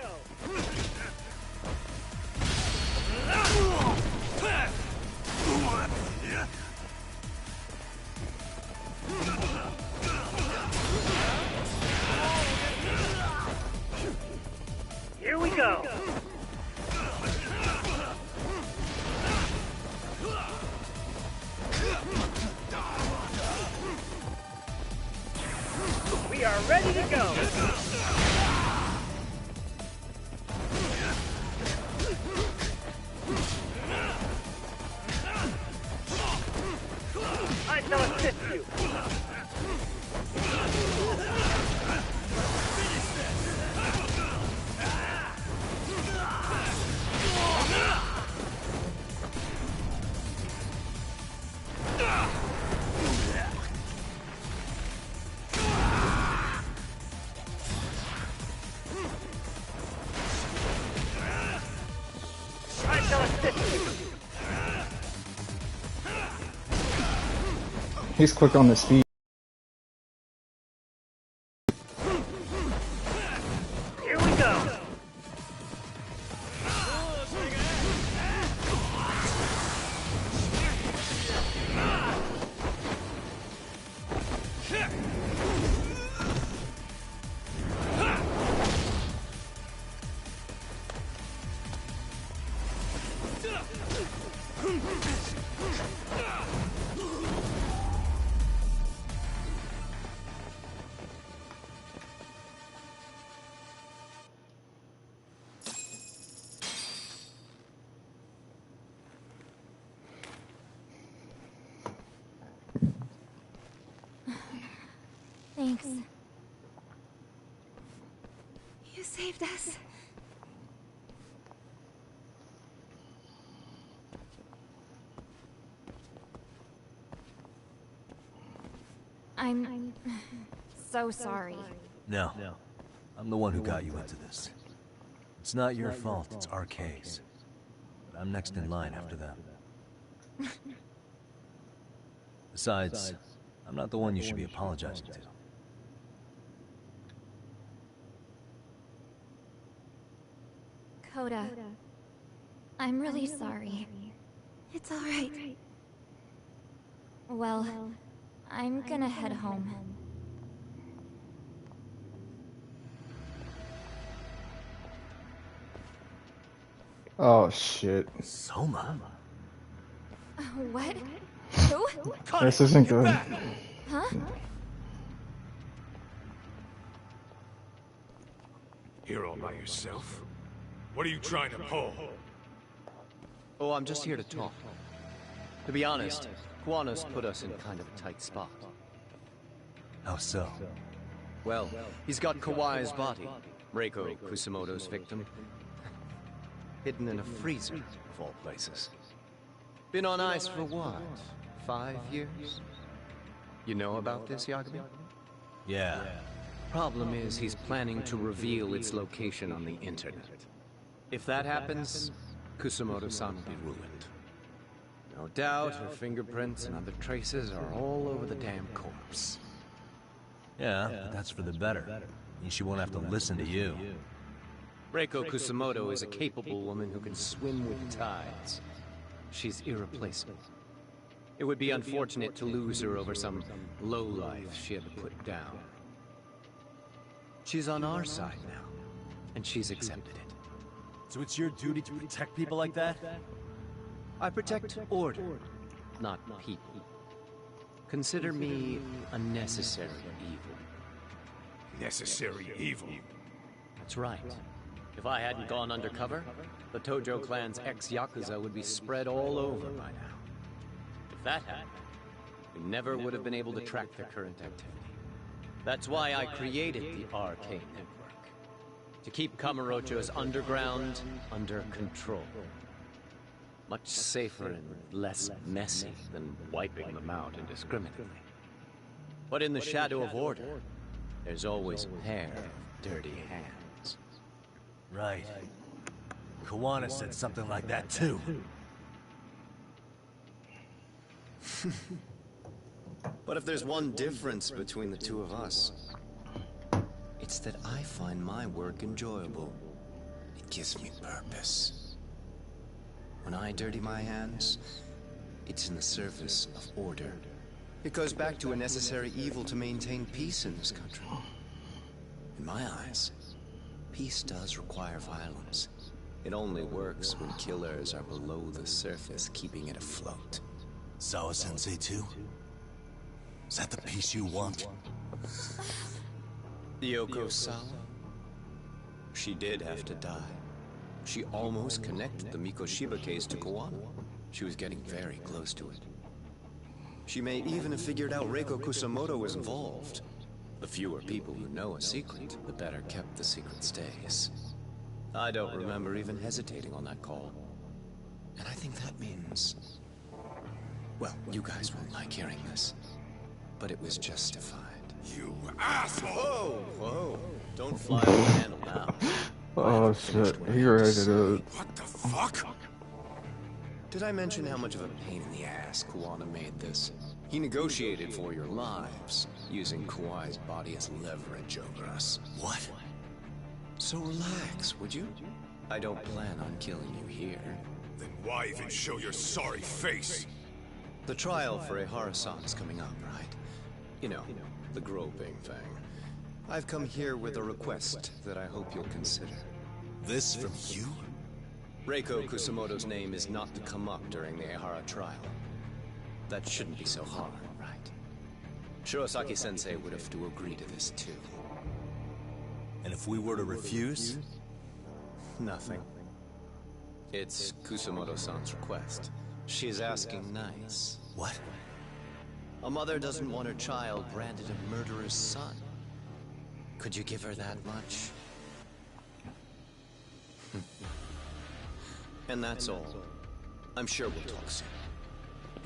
S18: Here we go. We are ready to go. I shall assist you.
S1: He's quick on his feet.
S18: Here we go.
S20: Thanks. You saved us. I'm so sorry.
S2: No. I'm the one who got you into this. It's not your fault, it's RK's. But I'm next in line after them. Besides, I'm not the one you should be apologizing to.
S20: Coda, I'm really sorry. It's all right. Well, I'm gonna head home.
S1: Oh shit.
S2: Soma?
S20: What? Who?
S1: This isn't good.
S20: Huh?
S4: Here all by yourself? What are you trying to pull?
S21: Oh, I'm just here to talk. To be honest, Kuwano's put us in kind of a tight spot.
S2: How so?
S21: Well, he's got Kawai's body, Reiko Kusamoto's victim, hidden in a freezer, of all places. Been on ice for what, 5 years? You know about this, Yagami?
S2: Yeah.
S21: Problem is, he's planning to reveal its location on the internet. If that happens, Kusamoto-san will be ruined. No doubt her fingerprints and other traces are all over the damn corpse.
S2: Yeah, but that's for the better. Means she won't have to listen to you.
S21: Reiko Kusamoto is a capable woman who can swim with the tides. She's irreplaceable. It would be unfortunate to lose her over some lowlife she had to put down. She's on our side now, and she's accepted it.
S2: So it's your duty to protect people like that?
S21: I protect order, not people. Consider me a necessary evil.
S4: Necessary evil?
S21: That's right. If I hadn't gone undercover, the Tojo clan's ex-Yakuza would be spread all over by now. If that happened, we never would have been able to track their current activity. That's why I created the RK Network. To keep Kamurocho's underground under control. Much safer and less messy than wiping them out indiscriminately. But in the shadow of order, there's always a pair of dirty hands.
S2: Right. Kuwana said something like that too.
S21: But if there's one difference between the two of us, it's that I find my work enjoyable. It gives me purpose. When I dirty my hands, it's in the service of order. It goes back to a necessary evil to maintain peace in this country. In my eyes, peace does require violence. It only works when killers are below the surface, keeping it afloat.
S2: Sawa-sensei too? Is that the peace you want?
S21: Yoko Sawa? She did have to die. She almost connected the Mikoshiba case to Kuwano. She was getting very close to it. She may even have figured out Reiko Kusamoto was involved. The fewer people who know a secret, the better kept the secret stays. I don't remember even hesitating on that call. And I think that means... well, you guys won't like hearing this, but it was justified.
S4: You asshole!
S21: Whoa, whoa. Don't fly off the handle now.
S1: Oh shit, he rated it.
S4: What the fuck?
S21: Did I mention how much of a pain in the ass Kuwana made this? He negotiated for your lives, using Kauai's body as leverage over us.
S2: What?
S21: So relax, would you? I don't plan on killing you here.
S17: Then why even show your sorry face?
S21: The trial for Ehara-san is coming up, right? You know, the groping thing. I've come here with a request that I hope you'll consider.
S2: This from you?
S21: Reiko Kusamoto's name is not to come up during the Ehara trial. That shouldn't be so hard, right? Shirosaki-sensei would have to agree to this too.
S2: And if we were to refuse?
S21: Nothing. It's Kusamoto-san's request. She's asking nice.
S2: What?
S21: A mother doesn't want her child branded a murderer's son. Could you give her that much? And that's all. I'm sure we'll talk soon.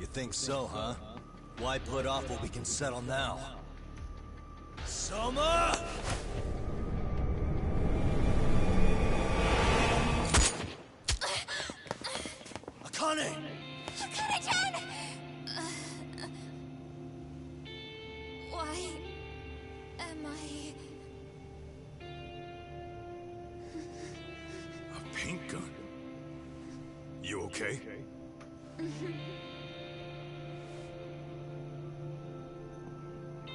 S2: You think so, huh? Why put off what we can settle now? Soma! Akane!
S20: Akane-chan! Why am I...
S17: A paint gun? You okay?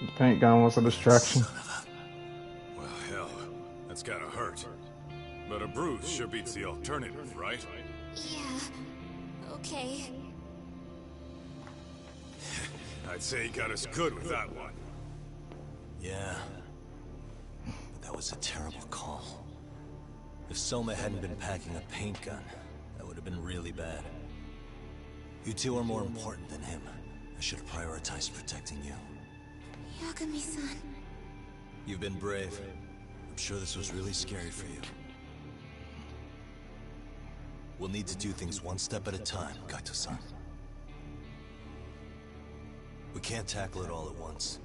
S1: The paint gun was a distraction.
S17: Well, hell, that's gotta hurt. But a bruise sure beats the alternative, right?
S20: Yeah, okay.
S17: I'd say he got us good with that one.
S2: Yeah. But that was a terrible call. If Soma hadn't been packing a paint gun, that would have been really bad. You two are more important than him. I should have prioritized protecting you.
S20: Yagami-san.
S2: You've been brave. I'm sure this was really scary for you. We'll need to do things one step at a time, Gaito-san. We can't tackle it all at once.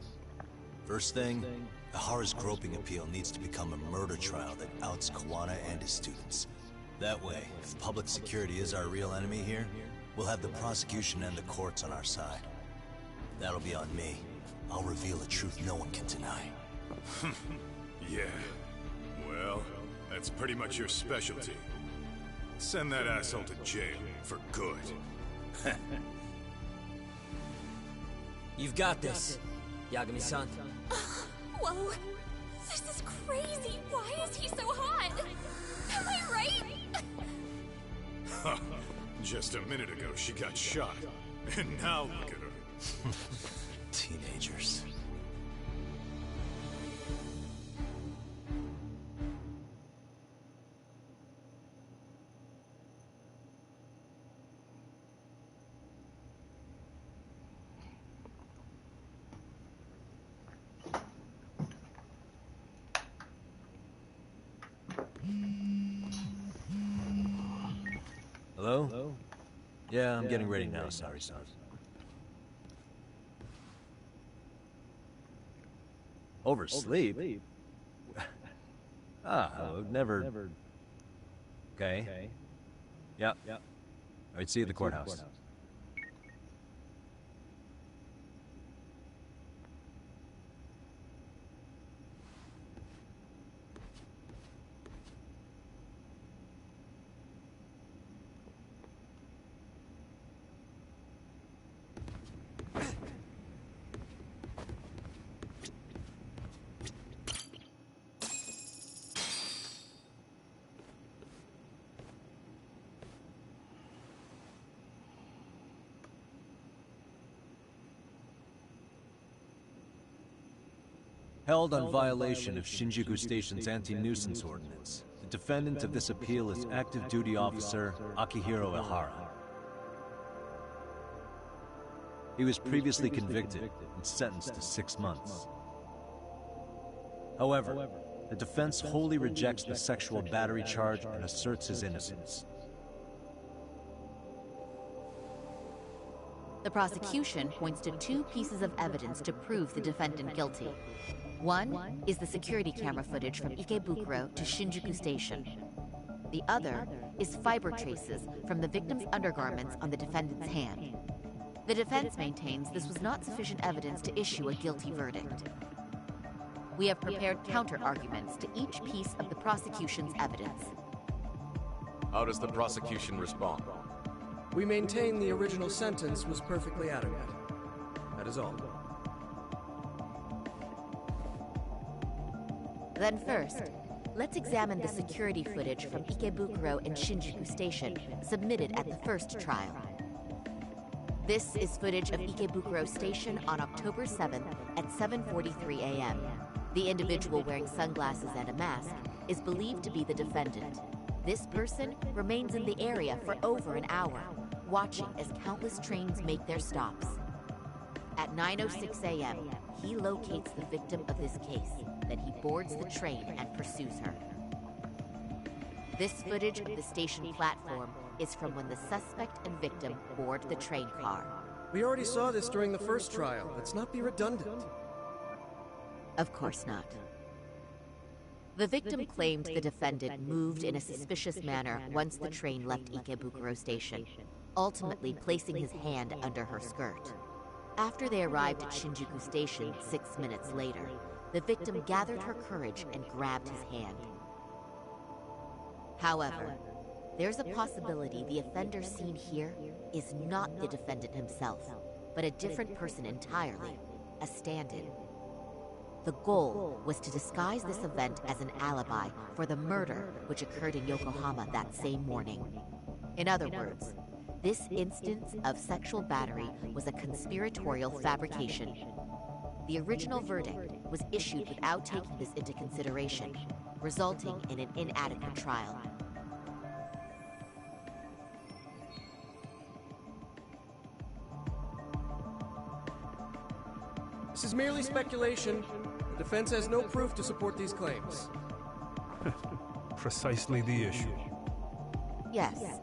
S2: First thing, Ehara's groping appeal needs to become a murder trial that outs Kawana and his students. That way, if public security is our real enemy here, we'll have the prosecution and the courts on our side. That'll be on me. I'll reveal a truth no one can deny.
S17: Yeah. Well, that's pretty much your specialty. Send that asshole to jail for good.
S3: You've got this, Yagami-san.
S20: Whoa, this is crazy. Why is he so hot? Am I right?
S17: Just a minute ago, she got shot. And now look at her.
S2: Teenagers. Hello? Yeah, I'm getting ready now, sorry-san. Oversleep? Never... Okay. Yep. Alright, see you at the courthouse. Held on violation of Shinjuku Station's anti-nuisance ordinance. The defendant of this appeal is active duty officer Akihiro Ehara. He was previously convicted and sentenced to 6 months. However, the defense wholly rejects the sexual battery charge and asserts his innocence.
S8: The prosecution points to 2 pieces of evidence to prove the defendant guilty. One is the security camera footage from Ikebukuro to Shinjuku Station. The other is fiber traces from the victim's undergarments on the defendant's hand. The defense maintains this was not sufficient evidence to issue a guilty verdict. We have prepared counter-arguments to each piece of the prosecution's evidence.
S9: How does the prosecution respond?
S22: We maintain the original sentence was perfectly adequate. That is all.
S8: Then first, let's examine the security footage from Ikebukuro and Shinjuku Station submitted at the first trial. This is footage of Ikebukuro Station on October 7th at 7:43 a.m. The individual wearing sunglasses and a mask is believed to be the defendant. This person remains in the area for over an hour, watching as countless trains make their stops. At 9:06 a.m., he locates the victim of this case. Then he boards the train and pursues her. This footage of the station platform is from when the suspect and victim board the train car.
S22: We already saw this during the first trial. Let's not be redundant.
S8: Of course not. The victim claimed the defendant moved in a suspicious manner once the train left Ikebukuro Station, ultimately placing his hand under her skirt. After they arrived at Shinjuku Station 6 minutes later, the victim gathered her courage and grabbed his hand. However, there's a possibility the offender seen here is not the defendant himself, but a different person entirely, a stand-in. The goal was to disguise this event as an alibi for the murder which occurred in Yokohama that same morning. In other words, this instance of sexual battery was a conspiratorial fabrication. The original verdict was issued without taking this into consideration, resulting in an inadequate trial.
S22: This is merely speculation. The defense has no proof to support these claims.
S11: Precisely the issue.
S8: Yes,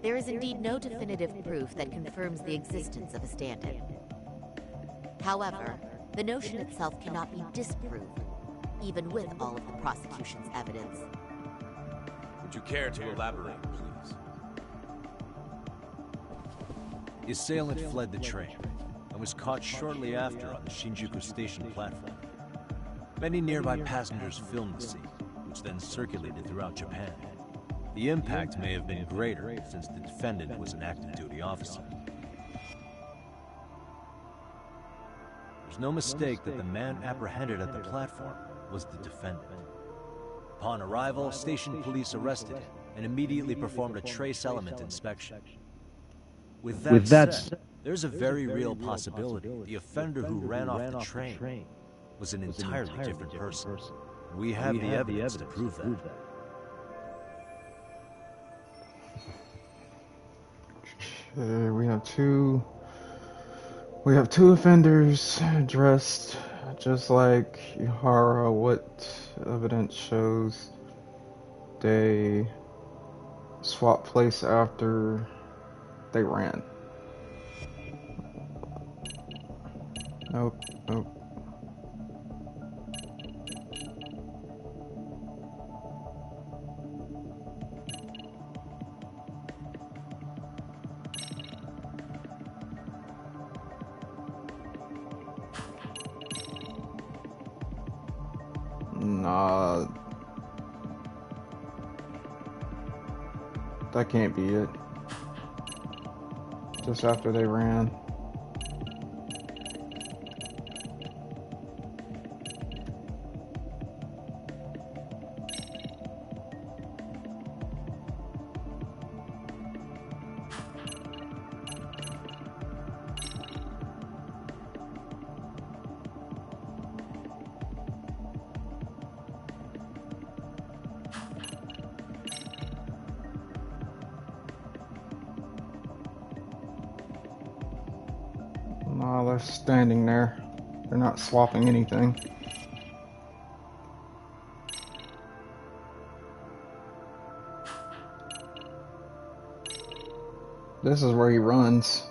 S8: there is indeed no definitive proof that confirms the existence of a stand-in. However, the notion itself cannot be disproved, even with all of the prosecution's evidence.
S9: Would you care to elaborate, please?
S2: The assailant fled the train and was caught shortly after on the Shinjuku Station platform. Many nearby passengers filmed the scene, which then circulated throughout Japan. The impact may have been greater since the defendant was an active duty officer. There's no mistake that the man apprehended at the platform was the defendant. Upon arrival, station police arrested him and immediately performed a trace element inspection. With that said, there's a very real possibility the offender who ran off the train was an entirely different person. We have the evidence to prove that.
S1: Okay, we have two offenders dressed just like Ihara. What evidence shows they swapped place after they ran? Nope, nope. Nah, that can't be it. Just after they ran. Nah, they're standing there. They're not swapping anything. This is where he runs.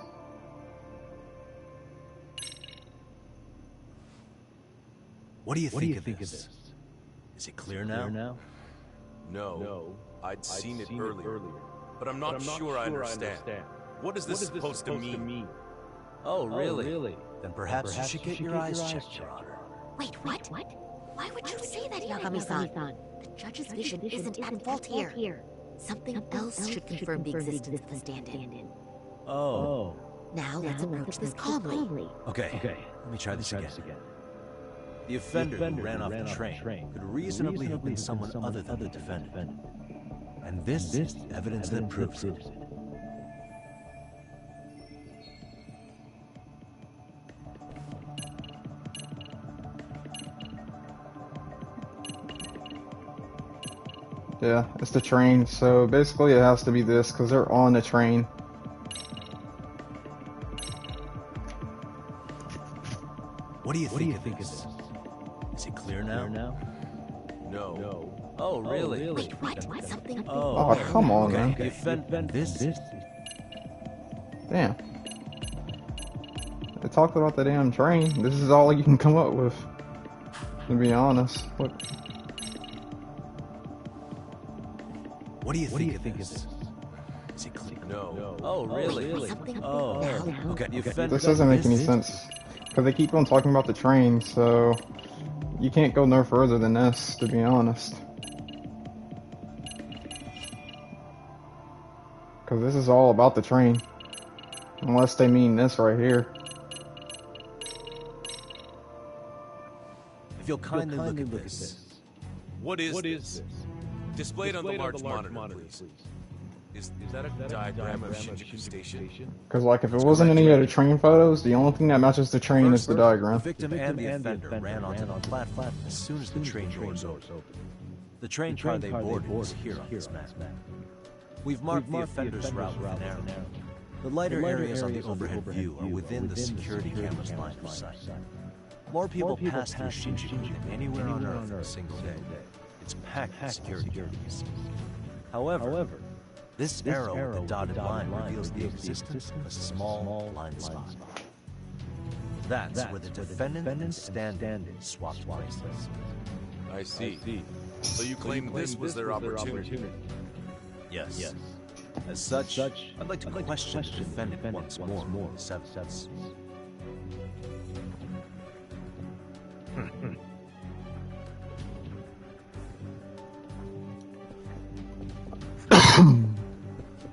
S2: What do you think of this? Is it clear now?
S9: No, I'd seen it earlier, but I'm not sure I understand. What is this supposed to mean?
S21: Oh, really? Then perhaps you should get your eyes checked, Your Honor.
S8: Wait, what? Why would you say that, Yagami-san? The judge's vision isn't at fault here. Something else should confirm the existence of the stand-in.
S21: Oh.
S8: Now let's approach this calmly.
S21: Okay, let me try this again. The offender who ran off the train could reasonably have been someone other than the defendant. And this is evidence that proves it.
S1: Yeah, it's the train, so basically it has to be this, because they're on the train.
S21: What do you think of this? Is it clear now?
S9: No.
S21: Oh, really?
S8: Wait, what? Something...
S1: Oh, come on, man.
S21: The offender... This?
S1: Damn. They talked about the damn train. This is all you can come up with, to be honest. Look.
S21: What do you think of this? Is it clear?
S9: No.
S21: Oh, really? Oh, okay.
S1: This doesn't make any sense. Because they keep on talking about the train, so you can't go no further than this, to be honest. Because this is all about the train. Unless they mean this right here.
S21: If you'll kindly look at this.
S9: What is this? Displayed on the large monitor, please. Is that a diagram of Shinjuku Station?
S1: Because, like, if it wasn't any of the train photos, the only thing that matches the train is the diagram.
S21: The victim and the offender ran onto the platform as soon as the train doors opened. The train car they boarded is here on this map. We've marked the offender's route with an arrow. The lighter areas on the overhead view are within the security camera's line of sight. More people pass through Shinjuku than anywhere on Earth in a single day. It's packed with security cameras. However, this arrow with the dotted line reveals the existence of a small blind spot. That's where the defendant and stand-in swapped places.
S9: I see. So you claim this was their opportunity?
S21: Yes. As such, I'd like to question the defendant once more on this evidence.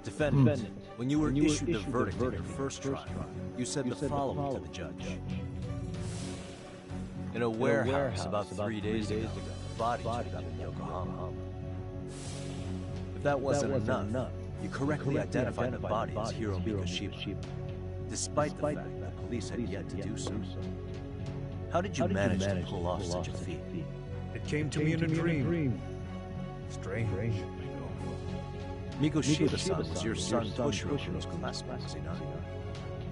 S21: Defendant, when you were issued the verdict in your first trial, you said the following to the judge. In a warehouse about 3 days ago, the body turned up in Yokohama. If that wasn't enough, you correctly identified the body as Hiro Mikoshiba, despite the fact that police had yet to do so. How did you manage to pull off such a feat?
S11: It came to me in a dream. Strange.
S21: Mikoshiba-san was your son Toshiro's classmate, was he not?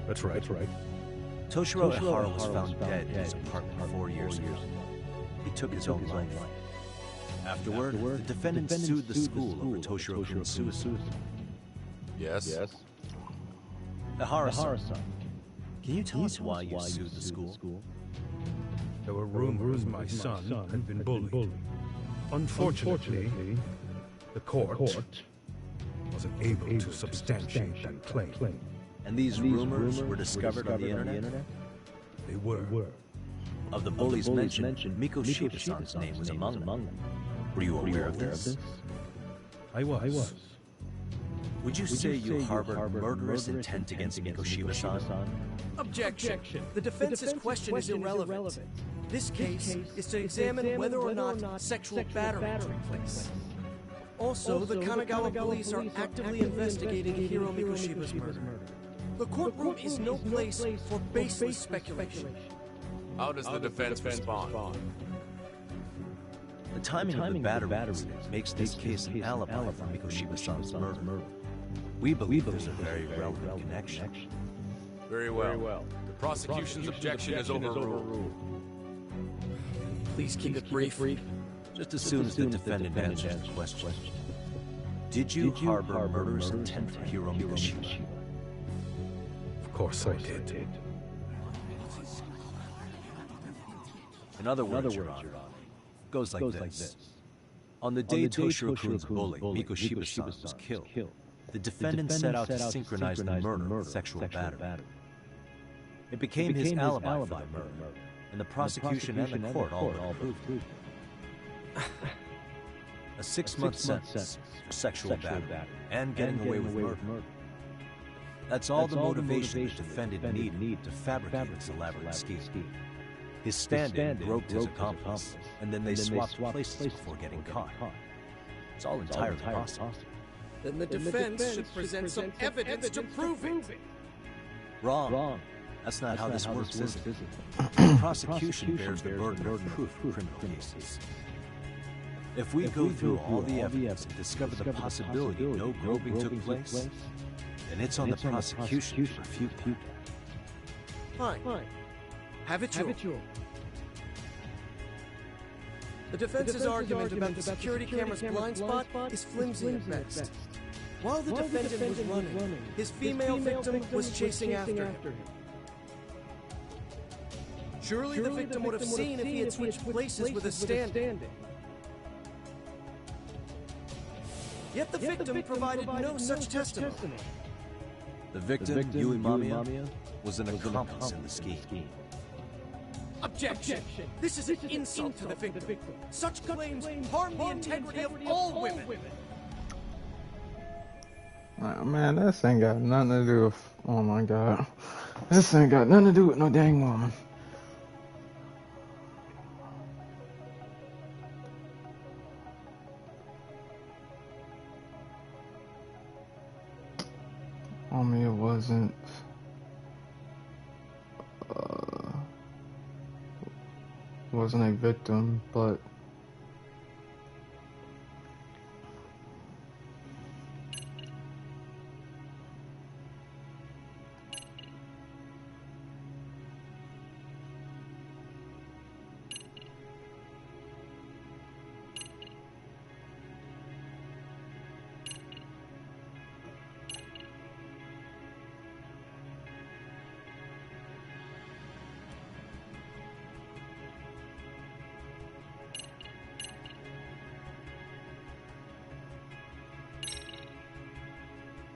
S11: That's right.
S21: Toshiro Ehara was found dead in his apartment 4 years ago. He took his own life. Afterward, the defendant sued the school over Toshiro-kun's suicide.
S9: Yes.
S21: Ehara-san, can you tell us why you sued the school?
S11: There were rumors my son had been bullied. Unfortunately, the court wasn't able to substantiate that claim.
S21: And these rumors were discovered on the internet?
S11: They were.
S21: Of the bullies mentioned, Mikoshiba-san's name was among them. Were you aware of this?
S11: I was.
S21: Would you say you harbored murderous intent against Mikoshiba-san?
S10: Objection. The defense's question is irrelevant. This case is to examine whether or not sexual battery took place. Also, the Kanagawa police are actively investigating Hiro Mikoshiba's murder. The courtroom is no place for baseless speculation.
S9: How does the defense respond?
S21: The timing of the battery incident makes this case an alibi for Mikoshiba-san's murder. We believe there's a very relevant connection.
S9: Very well. The prosecution's objection is overruled.
S10: Please keep it brief.
S21: Just as soon as the defendant answers the question. Did you harbor murderous intent for Hiro Mikoshiba?
S11: Of course I did.
S21: In other words, Your Honor, it goes like this. On the day Toshiro-kun's bully, Mikoshiba-san, was killed, the defendant set out to synchronize the murder with sexual battery.
S2: It became his alibi for the murder, and the prosecution and the court all approved. A 6-month sentence for sexual battery and getting away with murder. That's all the motivation the defendant needed to fabricate this elaborate scheme. His stand-in groped his accomplice, and then they swapped places before getting caught. It's all entirely possible.
S22: Then the defense should present some evidence to prove it.
S2: Wrong. That's not how this works, is it? The prosecution bears the burden of proof in criminal cases. If we go through all the evidence and discover the possibility no groping took place, then it's on the prosecution to refute that.
S22: Fine. Have it your. The defense's argument about the security camera's blind spot is flimsy at best. While the defendant was running, his female victim was chasing after him. Surely the victim would have seen if he had switched places with a stand-in. Yet the victim provided no such testimony.
S2: The victim, Yui Mamiya, was an accomplice in the scheme.
S22: Objection! This is an insult to the victim. Such claims harm the integrity of all women.
S1: Man, this ain't got nothing to do with... Oh my god. This ain't got nothing to do with no dang woman. Mamiya wasn't a victim, but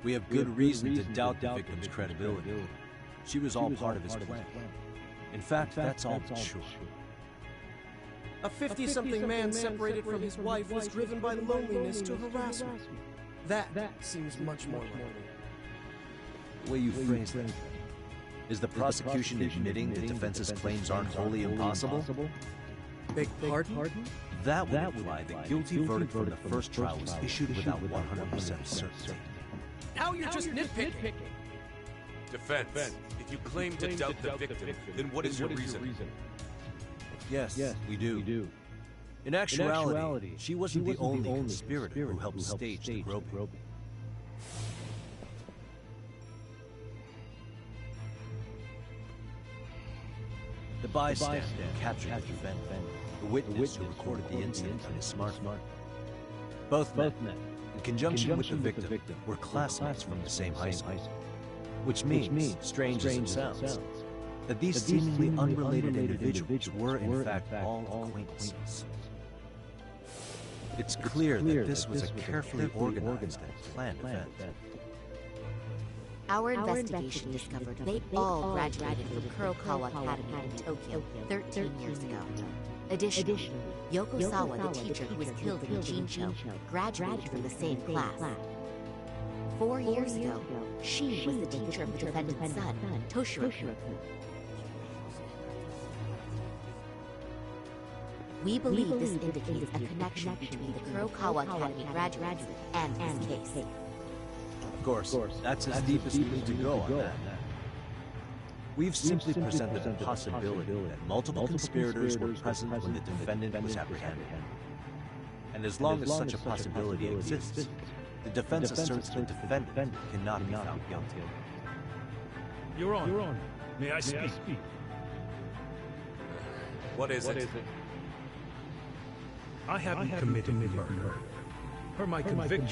S2: We have good reason to doubt the victim's credibility. She was all part of his plan. In fact, that's all but sure.
S22: A 50-something man separated from his wife was driven by loneliness to harassment. That seems much more likely.
S2: The way you phrase that. Is the prosecution admitting the defense's claims aren't wholly impossible?
S22: Beg pardon?
S2: That would imply the guilty verdict from the first trial was issued without 100% certainty.
S22: Now you're just nitpicking.
S9: Defense, if you claim to doubt the victim, then what is your reason?
S2: Yes, we do. In actuality, she wasn't the only conspirator who helped stage the groping. The bystander captured the defendant, the witness who recorded the incident on his smartphone. Both men, in conjunction with the victim, were classmates from the same high school. Which means, strange as it sounds, that these seemingly unrelated individuals were in fact all acquaintances. It's clear that this was a carefully organized and planned event.
S8: Our investigation discovered they all graduated from Kurokawa Academy in Tokyo 13 years ago. Additionally, Yoko Sawa, the teacher who was killed in Jincho, graduated from the same class. 4 years ago, she was the teacher of the defendant's son, Toshiro. We believe this indicates a connection between the Kurokawa Academy graduates and this case.
S2: Of course, that's as deep as we need to go on that. We've simply presented the possibility that multiple conspirators were present when the defendant was apprehended. And as long as such a possibility exists, the defense asserts the defendant cannot be found guilty.
S11: Your Honor, may I speak?
S9: What is it?
S11: I haven't committed murder. Per my conviction,